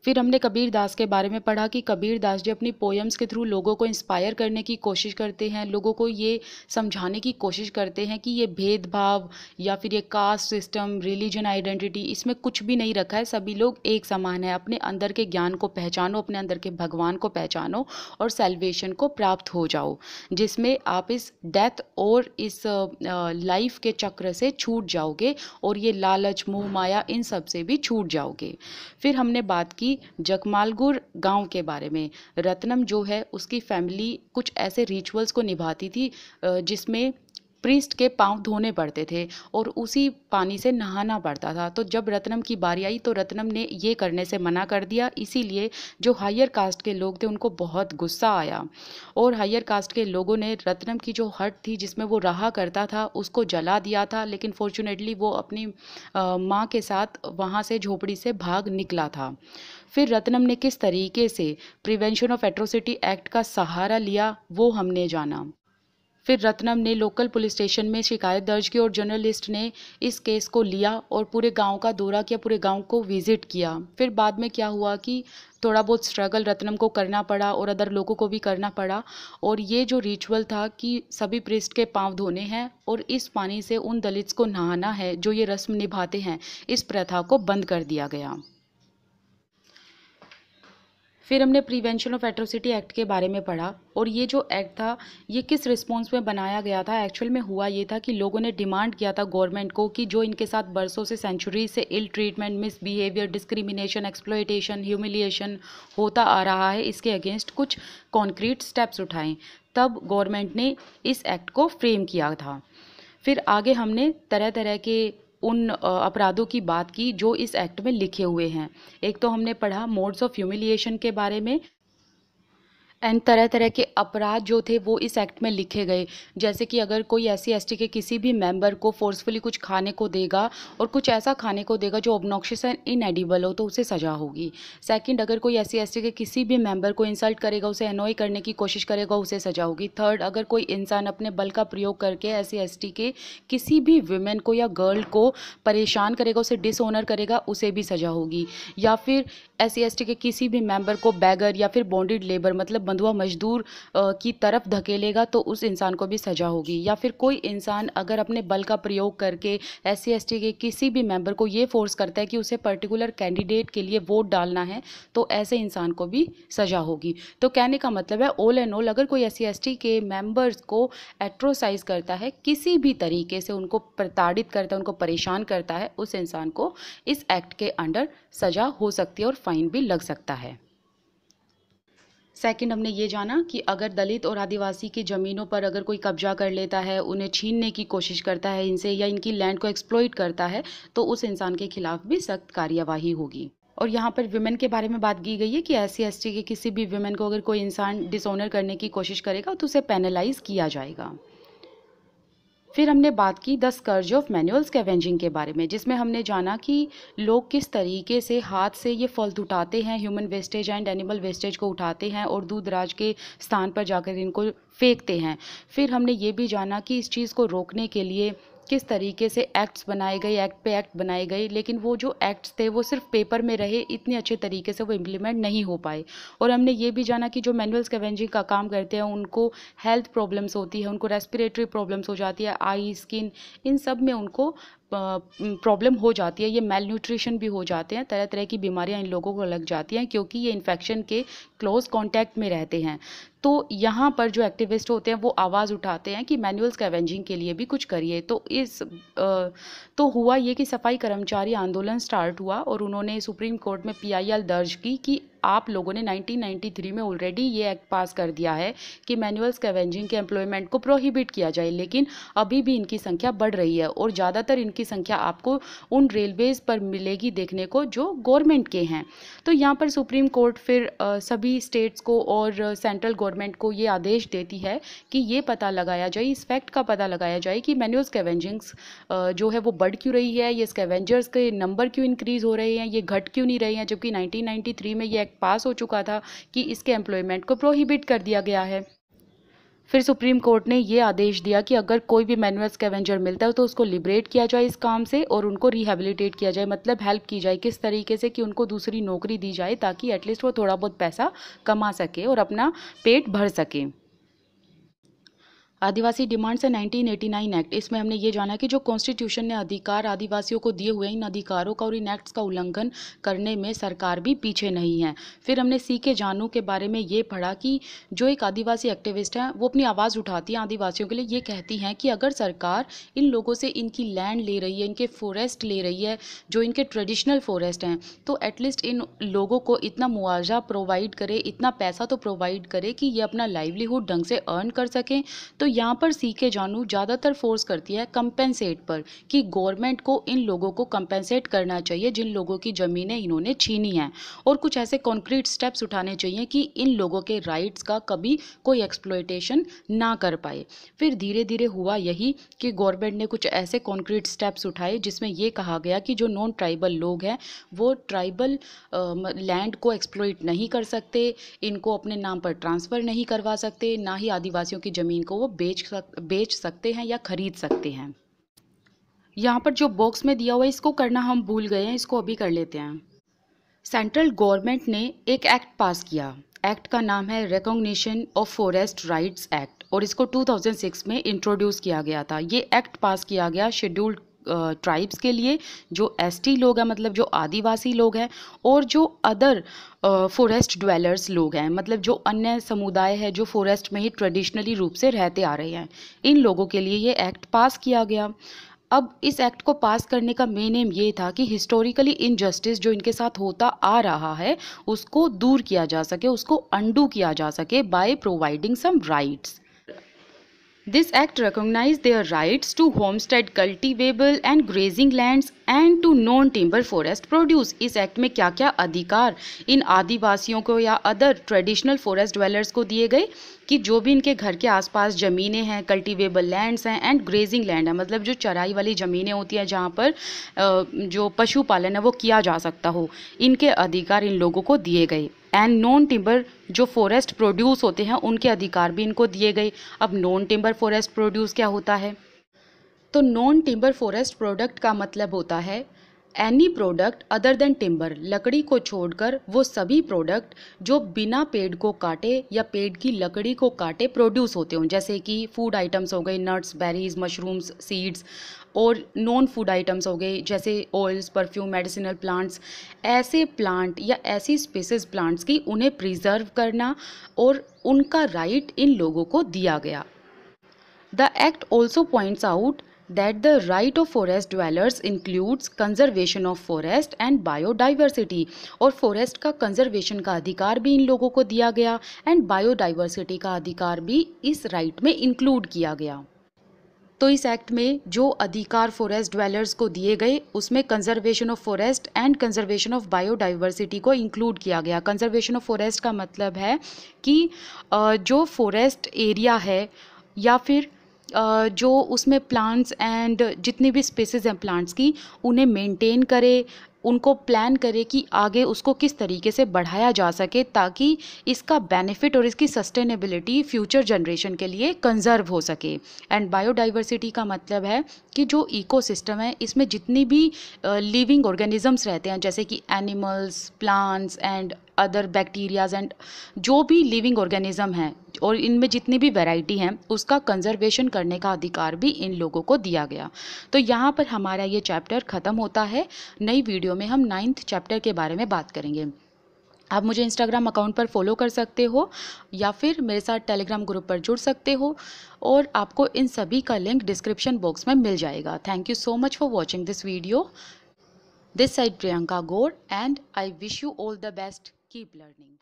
फिर हमने कबीर दास के बारे में पढ़ा कि कबीर दास जी अपनी पोएम्स के थ्रू लोगों को इंस्पायर करने की कोशिश करते हैं, लोगों को ये समझाने की कोशिश करते हैं कि ये भेदभाव या फिर ये कास्ट सिस्टम, रिलीजन आइडेंटिटी, इसमें कुछ भी नहीं रखा है, सभी लोग एक समान है। अपने अंदर के ज्ञान को पहचानो, अपने अंदर के भगवान को पहचानो और सेल्वेशन को प्राप्त हो जाओ, जिसमें आप इस डेथ और इस लाइफ के चक्र से छूट जाओगे और ये लालच, मोह माया, इन सब से भी छूट जाओगे। फिर हमने बात की जगमालगुर गांव के बारे में। रत्नम जो है उसकी फैमिली कुछ ऐसे रिचुअल्स को निभाती थी जिसमें प्रीस्ट के पांव धोने पड़ते थे और उसी पानी से नहाना पड़ता था। तो जब रत्नम की बारी आई तो रत्नम ने ये करने से मना कर दिया, इसीलिए जो हायर कास्ट के लोग थे उनको बहुत गुस्सा आया और हायर कास्ट के लोगों ने रत्नम की जो हट थी जिसमें वो रहा करता था उसको जला दिया था, लेकिन फॉर्चुनेटली वो अपनी माँ के साथ वहाँ से झोपड़ी से भाग निकला था। फिर रत्नम ने किस तरीके से प्रिवेंशन ऑफ एट्रोसिटी एक्ट का सहारा लिया वो हमने जाना। फिर रत्नम ने लोकल पुलिस स्टेशन में शिकायत दर्ज की और जर्नलिस्ट ने इस केस को लिया और पूरे गांव का दौरा किया, पूरे गांव को विजिट किया। फिर बाद में क्या हुआ कि थोड़ा बहुत स्ट्रगल रत्नम को करना पड़ा और अदर लोगों को भी करना पड़ा, और ये जो रिचुअल था कि सभी प्रीस्ट के पांव धोने हैं और इस पानी से उन दलित्स को नहाना है जो ये रस्म निभाते हैं, इस प्रथा को बंद कर दिया गया। फिर हमने प्रिवेंशन ऑफ एट्रोसिटी एक्ट के बारे में पढ़ा और ये जो एक्ट था ये किस रिस्पॉन्स में बनाया गया था। एक्चुअल में हुआ ये था कि लोगों ने डिमांड किया था गवर्नमेंट को कि जो इनके साथ बरसों से, सेंचुरी से ill treatment, misbehaviour, discrimination, exploitation, humiliation होता आ रहा है, इसके अगेंस्ट कुछ कॉन्क्रीट स्टेप्स उठाएं। तब गवर्नमेंट ने इस एक्ट को फ्रेम किया था। फिर आगे हमने तरह तरह के उन अपराधों की बात की जो इस एक्ट में लिखे हुए हैं। एक तो हमने पढ़ा मोड्स ऑफ ह्यूमिलिएशन के बारे में, एंड तरह तरह के अपराध जो थे वो इस एक्ट में लिखे गए, जैसे कि अगर कोई SC/ST के किसी भी मेंबर को फोर्सफुली कुछ खाने को देगा और कुछ ऐसा खाने को देगा जो ऑब्नॉक्शियस एंड इनएडिबल हो तो उसे सज़ा होगी। सेकंड, अगर कोई SC/ST के किसी भी मेंबर को इंसल्ट करेगा, उसे अनॉय करने की कोशिश करेगा, उसे सज़ा होगी। थर्ड, अगर कोई इंसान अपने बल का प्रयोग करके SC/ST के किसी भी वुमेन को या गर्ल को परेशान करेगा, उसे डिसऑनर करेगा, उसे भी सज़ा होगी। या फिर SC/ST के किसी भी मेंबर को बैगर या फिर बॉन्डेड लेबर मतलब बंधुआ मजदूर की तरफ धकेलेगा तो उस इंसान को भी सज़ा होगी। या फिर कोई इंसान अगर अपने बल का प्रयोग करके SC ST के किसी भी मेंबर को ये फोर्स करता है कि उसे पर्टिकुलर कैंडिडेट के लिए वोट डालना है तो ऐसे इंसान को भी सज़ा होगी। तो कहने का मतलब है ऑल एंड ऑल, अगर कोई SC ST के मेंबर्स को एट्रोसाइज करता है, किसी भी तरीके से उनको प्रताड़ित करता है, उनको परेशान करता है, उस इंसान को इस एक्ट के अंडर सज़ा हो सकती है और फाइन भी लग सकता है। सेकंड, हमने ये जाना कि अगर दलित और आदिवासी की ज़मीनों पर अगर कोई कब्जा कर लेता है, उन्हें छीनने की कोशिश करता है इनसे, या इनकी लैंड को एक्सप्लॉइट करता है, तो उस इंसान के खिलाफ भी सख्त कार्यवाही होगी। और यहाँ पर विमेन के बारे में बात की गई है कि SC ST के किसी भी विमेन को अगर कोई इंसान डिसऑनर करने की कोशिश करेगा तो उसे पेनलाइज किया जाएगा। फिर हमने बात की the scourge of manual scavenging के बारे में, जिसमें हमने जाना कि लोग किस तरीके से हाथ से ये फल उठाते हैं, human wastage and animal wastage को उठाते हैं और दूर दराज के स्थान पर जाकर इनको फेंकते हैं। फिर हमने ये भी जाना कि इस चीज़ को रोकने के लिए किस तरीके से एक्ट्स बनाए गए, एक्ट पे एक्ट बनाए गए, लेकिन वो जो एक्ट्स थे वो सिर्फ पेपर में रहे, इतने अच्छे तरीके से वो इम्प्लीमेंट नहीं हो पाए। और हमने ये भी जाना कि जो मैनुअल स्कैवेंजिंग का काम करते हैं उनको हेल्थ प्रॉब्लम्स होती है, उनको रेस्पिरेटरी प्रॉब्लम्स हो जाती है, आई, स्किन, इन सब में उनको प्रॉब्लम हो जाती है। ये मेल न्यूट्रिशन भी हो जाते हैं, तरह तरह की बीमारियां इन लोगों को लग जाती हैं क्योंकि ये इन्फेक्शन के क्लोज कांटेक्ट में रहते हैं। तो यहाँ पर जो एक्टिविस्ट होते हैं वो आवाज़ उठाते हैं कि मैनुअल स्कैवेंजिंग के लिए भी कुछ करिए। तो हुआ ये कि सफाई कर्मचारी आंदोलन स्टार्ट हुआ और उन्होंने सुप्रीम कोर्ट में PIL दर्ज की कि आप लोगों ने 1993 में ऑलरेडी ये एक्ट पास कर दिया है कि मैनुअल स्कैवेंजिंग के एम्प्लॉयमेंट को प्रोहिबिट किया जाए, लेकिन अभी भी इनकी संख्या बढ़ रही है और ज़्यादातर इनकी संख्या आपको उन रेलवेज़ पर मिलेगी देखने को जो गवर्नमेंट के हैं। तो यहाँ पर सुप्रीम कोर्ट फिर सभी स्टेट्स को और सेंट्रल गवर्नमेंट को ये आदेश देती है कि ये पता लगाया जाए, इस फैक्ट का पता लगाया जाए कि मैनुअल स्कैवेंजिंग्स जो है वो बढ़ क्यों रही है, ये स्कैवेंजर्स के नंबर क्यों इंक्रीज़ हो रहे हैं, ये घट क्यों नहीं रहे हैं, जबकि 1993 में ये एक्ट पास हो चुका था कि इसके एम्प्लॉयमेंट को प्रोहिबिट कर दिया गया है। फिर सुप्रीम कोर्ट ने ये आदेश दिया कि अगर कोई भी मैनुअल स्कैवेंजर मिलता है तो उसको लिबरेट किया जाए इस काम से और उनको रिहेबिलिटेट किया जाए, मतलब हेल्प की जाए किस तरीके से कि उनको दूसरी नौकरी दी जाए ताकि एटलीस्ट वो थोड़ा बहुत पैसा कमा सके और अपना पेट भर सके। आदिवासी डिमांड्स है 1989 एक्ट, इसमें हमने ये जाना कि जो कॉन्स्टिट्यूशन ने अधिकार आदिवासियों को दिए हुए हैं, इन अधिकारों का और इन एक्ट्स का उल्लंघन करने में सरकार भी पीछे नहीं है। फिर हमने CK जानू के बारे में ये पढ़ा कि जो एक आदिवासी एक्टिविस्ट हैं वो अपनी आवाज़ उठाती हैं आदिवासियों के लिए, ये कहती हैं कि अगर सरकार इन लोगों से इनकी लैंड ले रही है, इनके फॉरेस्ट ले रही है जो इनके ट्रेडिशनल फॉरेस्ट हैं, तो एटलीस्ट इन लोगों को इतना मुआवजा प्रोवाइड करे, इतना पैसा तो प्रोवाइड करे कि ये अपना लाइवलीहुड ढंग से अर्न कर सकें। तो यहाँ पर CK जानू ज़्यादातर फोर्स करती है कंपेंसेट पर कि गवर्नमेंट को इन लोगों को कंपेंसेट करना चाहिए जिन लोगों की ज़मीनें इन्होंने छीनी हैं, और कुछ ऐसे कॉन्क्रीट स्टेप्स उठाने चाहिए कि इन लोगों के राइट्स का कभी कोई एक्सप्लॉयटेशन ना कर पाए। फिर धीरे धीरे हुआ यही कि गवर्नमेंट ने कुछ ऐसे कॉन्क्रीट स्टेप्स उठाए जिसमें ये कहा गया कि जो नॉन ट्राइबल लोग हैं वो ट्राइबल लैंड को एक्सप्लॉइट नहीं कर सकते, इनको अपने नाम पर ट्रांसफ़र नहीं करवा सकते, ना ही आदिवासियों की ज़मीन को वो बेच सकते हैं या खरीद सकते हैं। यहाँ पर जो बॉक्स में दिया हुआ है इसको करना हम भूल गए हैं, इसको अभी कर लेते हैं। सेंट्रल गवर्नमेंट ने एक एक्ट पास किया, एक्ट का नाम है recognition of forest rights act, और इसको 2006 में इंट्रोड्यूस किया गया था। ये एक्ट पास किया गया शेड्यूल्ड ट्राइब्स के लिए, जो ST लोग हैं मतलब जो आदिवासी लोग हैं, और जो अदर फॉरेस्ट ड्वेलर्स लोग हैं मतलब जो अन्य समुदाय है जो फॉरेस्ट में ही ट्रेडिशनली रूप से रहते आ रहे हैं, इन लोगों के लिए ये एक्ट पास किया गया। अब इस एक्ट को पास करने का मेन एम ये था कि हिस्टोरिकली इनजस्टिस जो इनके साथ होता आ रहा है उसको दूर किया जा सके, उसको अंडू किया जा सके by providing some rights. This act recognized their rights to homestead, cultivable and grazing lands and to non-timber forest produce। इस एक्ट में क्या क्या अधिकार इन आदिवासियों को या अदर ट्रेडिशनल फॉरेस्ट ड्वेलर्स को दिए गए कि जो भी इनके घर के आसपास ज़मीनें हैं, कल्टीवेबल लैंड्स हैं एंड ग्रेजिंग लैंड है, मतलब जो चराई वाली ज़मीनें होती हैं जहाँ पर जो पशुपालन है वो किया जा सकता हो, इनके अधिकार इन लोगों को दिए गए। एंड नॉन टिम्बर जो फॉरेस्ट प्रोड्यूस होते हैं उनके अधिकार भी इनको दिए गए। अब नॉन टिम्बर फॉरेस्ट प्रोड्यूस क्या होता है? तो नॉन टिम्बर फॉरेस्ट प्रोडक्ट का मतलब होता है any product other than timber, लकड़ी को छोड़कर वो सभी प्रोडक्ट जो बिना पेड़ को काटे या पेड़ की लकड़ी को काटे प्रोड्यूस होते हों, जैसे कि फूड आइटम्स हो गए, नट्स, बेरीज, मशरूम्स, सीड्स, और नॉन फूड आइटम्स हो गए जैसे ऑयल्स, परफ्यूम, मेडिसिनल प्लांट्स। ऐसे प्लांट या ऐसी स्पीसीज प्लांट्स की उन्हें प्रिजर्व करना और उनका राइट इन लोगों को दिया गया। The act also points out that the right of forest dwellers includes conservation of forest and biodiversity, और forest का conservation का अधिकार भी इन लोगों को दिया गया and biodiversity का अधिकार भी इस right में include किया गया। तो इस एक्ट में जो अधिकार फॉरेस्ट ड्वेलर्स को दिए गए उसमें conservation of forest and conservation of biodiversity को इंक्लूड किया गया। कंजर्वेशन ऑफ फॉरेस्ट का मतलब है कि जो फॉरेस्ट एरिया है या फिर जो उसमें प्लांट्स एंड जितनी भी स्पीसीज हैं प्लांट्स की, उन्हें मेंटेन करे, उनको प्लान करे कि आगे उसको किस तरीके से बढ़ाया जा सके ताकि इसका बेनिफिट और इसकी सस्टेनेबिलिटी फ्यूचर जनरेशन के लिए कंजर्व हो सके। एंड बायोडाइवर्सिटी का मतलब है कि जो इकोसिस्टम है इसमें जितनी भी लिविंग ऑर्गेनिजम्स रहते हैं जैसे कि animals, plants and other bacterias and जो भी लिविंग ऑर्गेनिज्म हैं और इनमें जितनी भी वैरायटी हैं उसका कंजर्वेशन करने का अधिकार भी इन लोगों को दिया गया। तो यहाँ पर हमारा ये चैप्टर ख़त्म होता है। नई वीडियो में हम 9th चैप्टर के बारे में बात करेंगे। आप मुझे इंस्टाग्राम अकाउंट पर फॉलो कर सकते हो या फिर मेरे साथ टेलीग्राम ग्रुप पर जुड़ सकते हो और आपको इन सभी का लिंक डिस्क्रिप्शन बॉक्स में मिल जाएगा। Thank you so much for watching this video. This side Priyanka Gaur and I wish you all the best. Keep learning.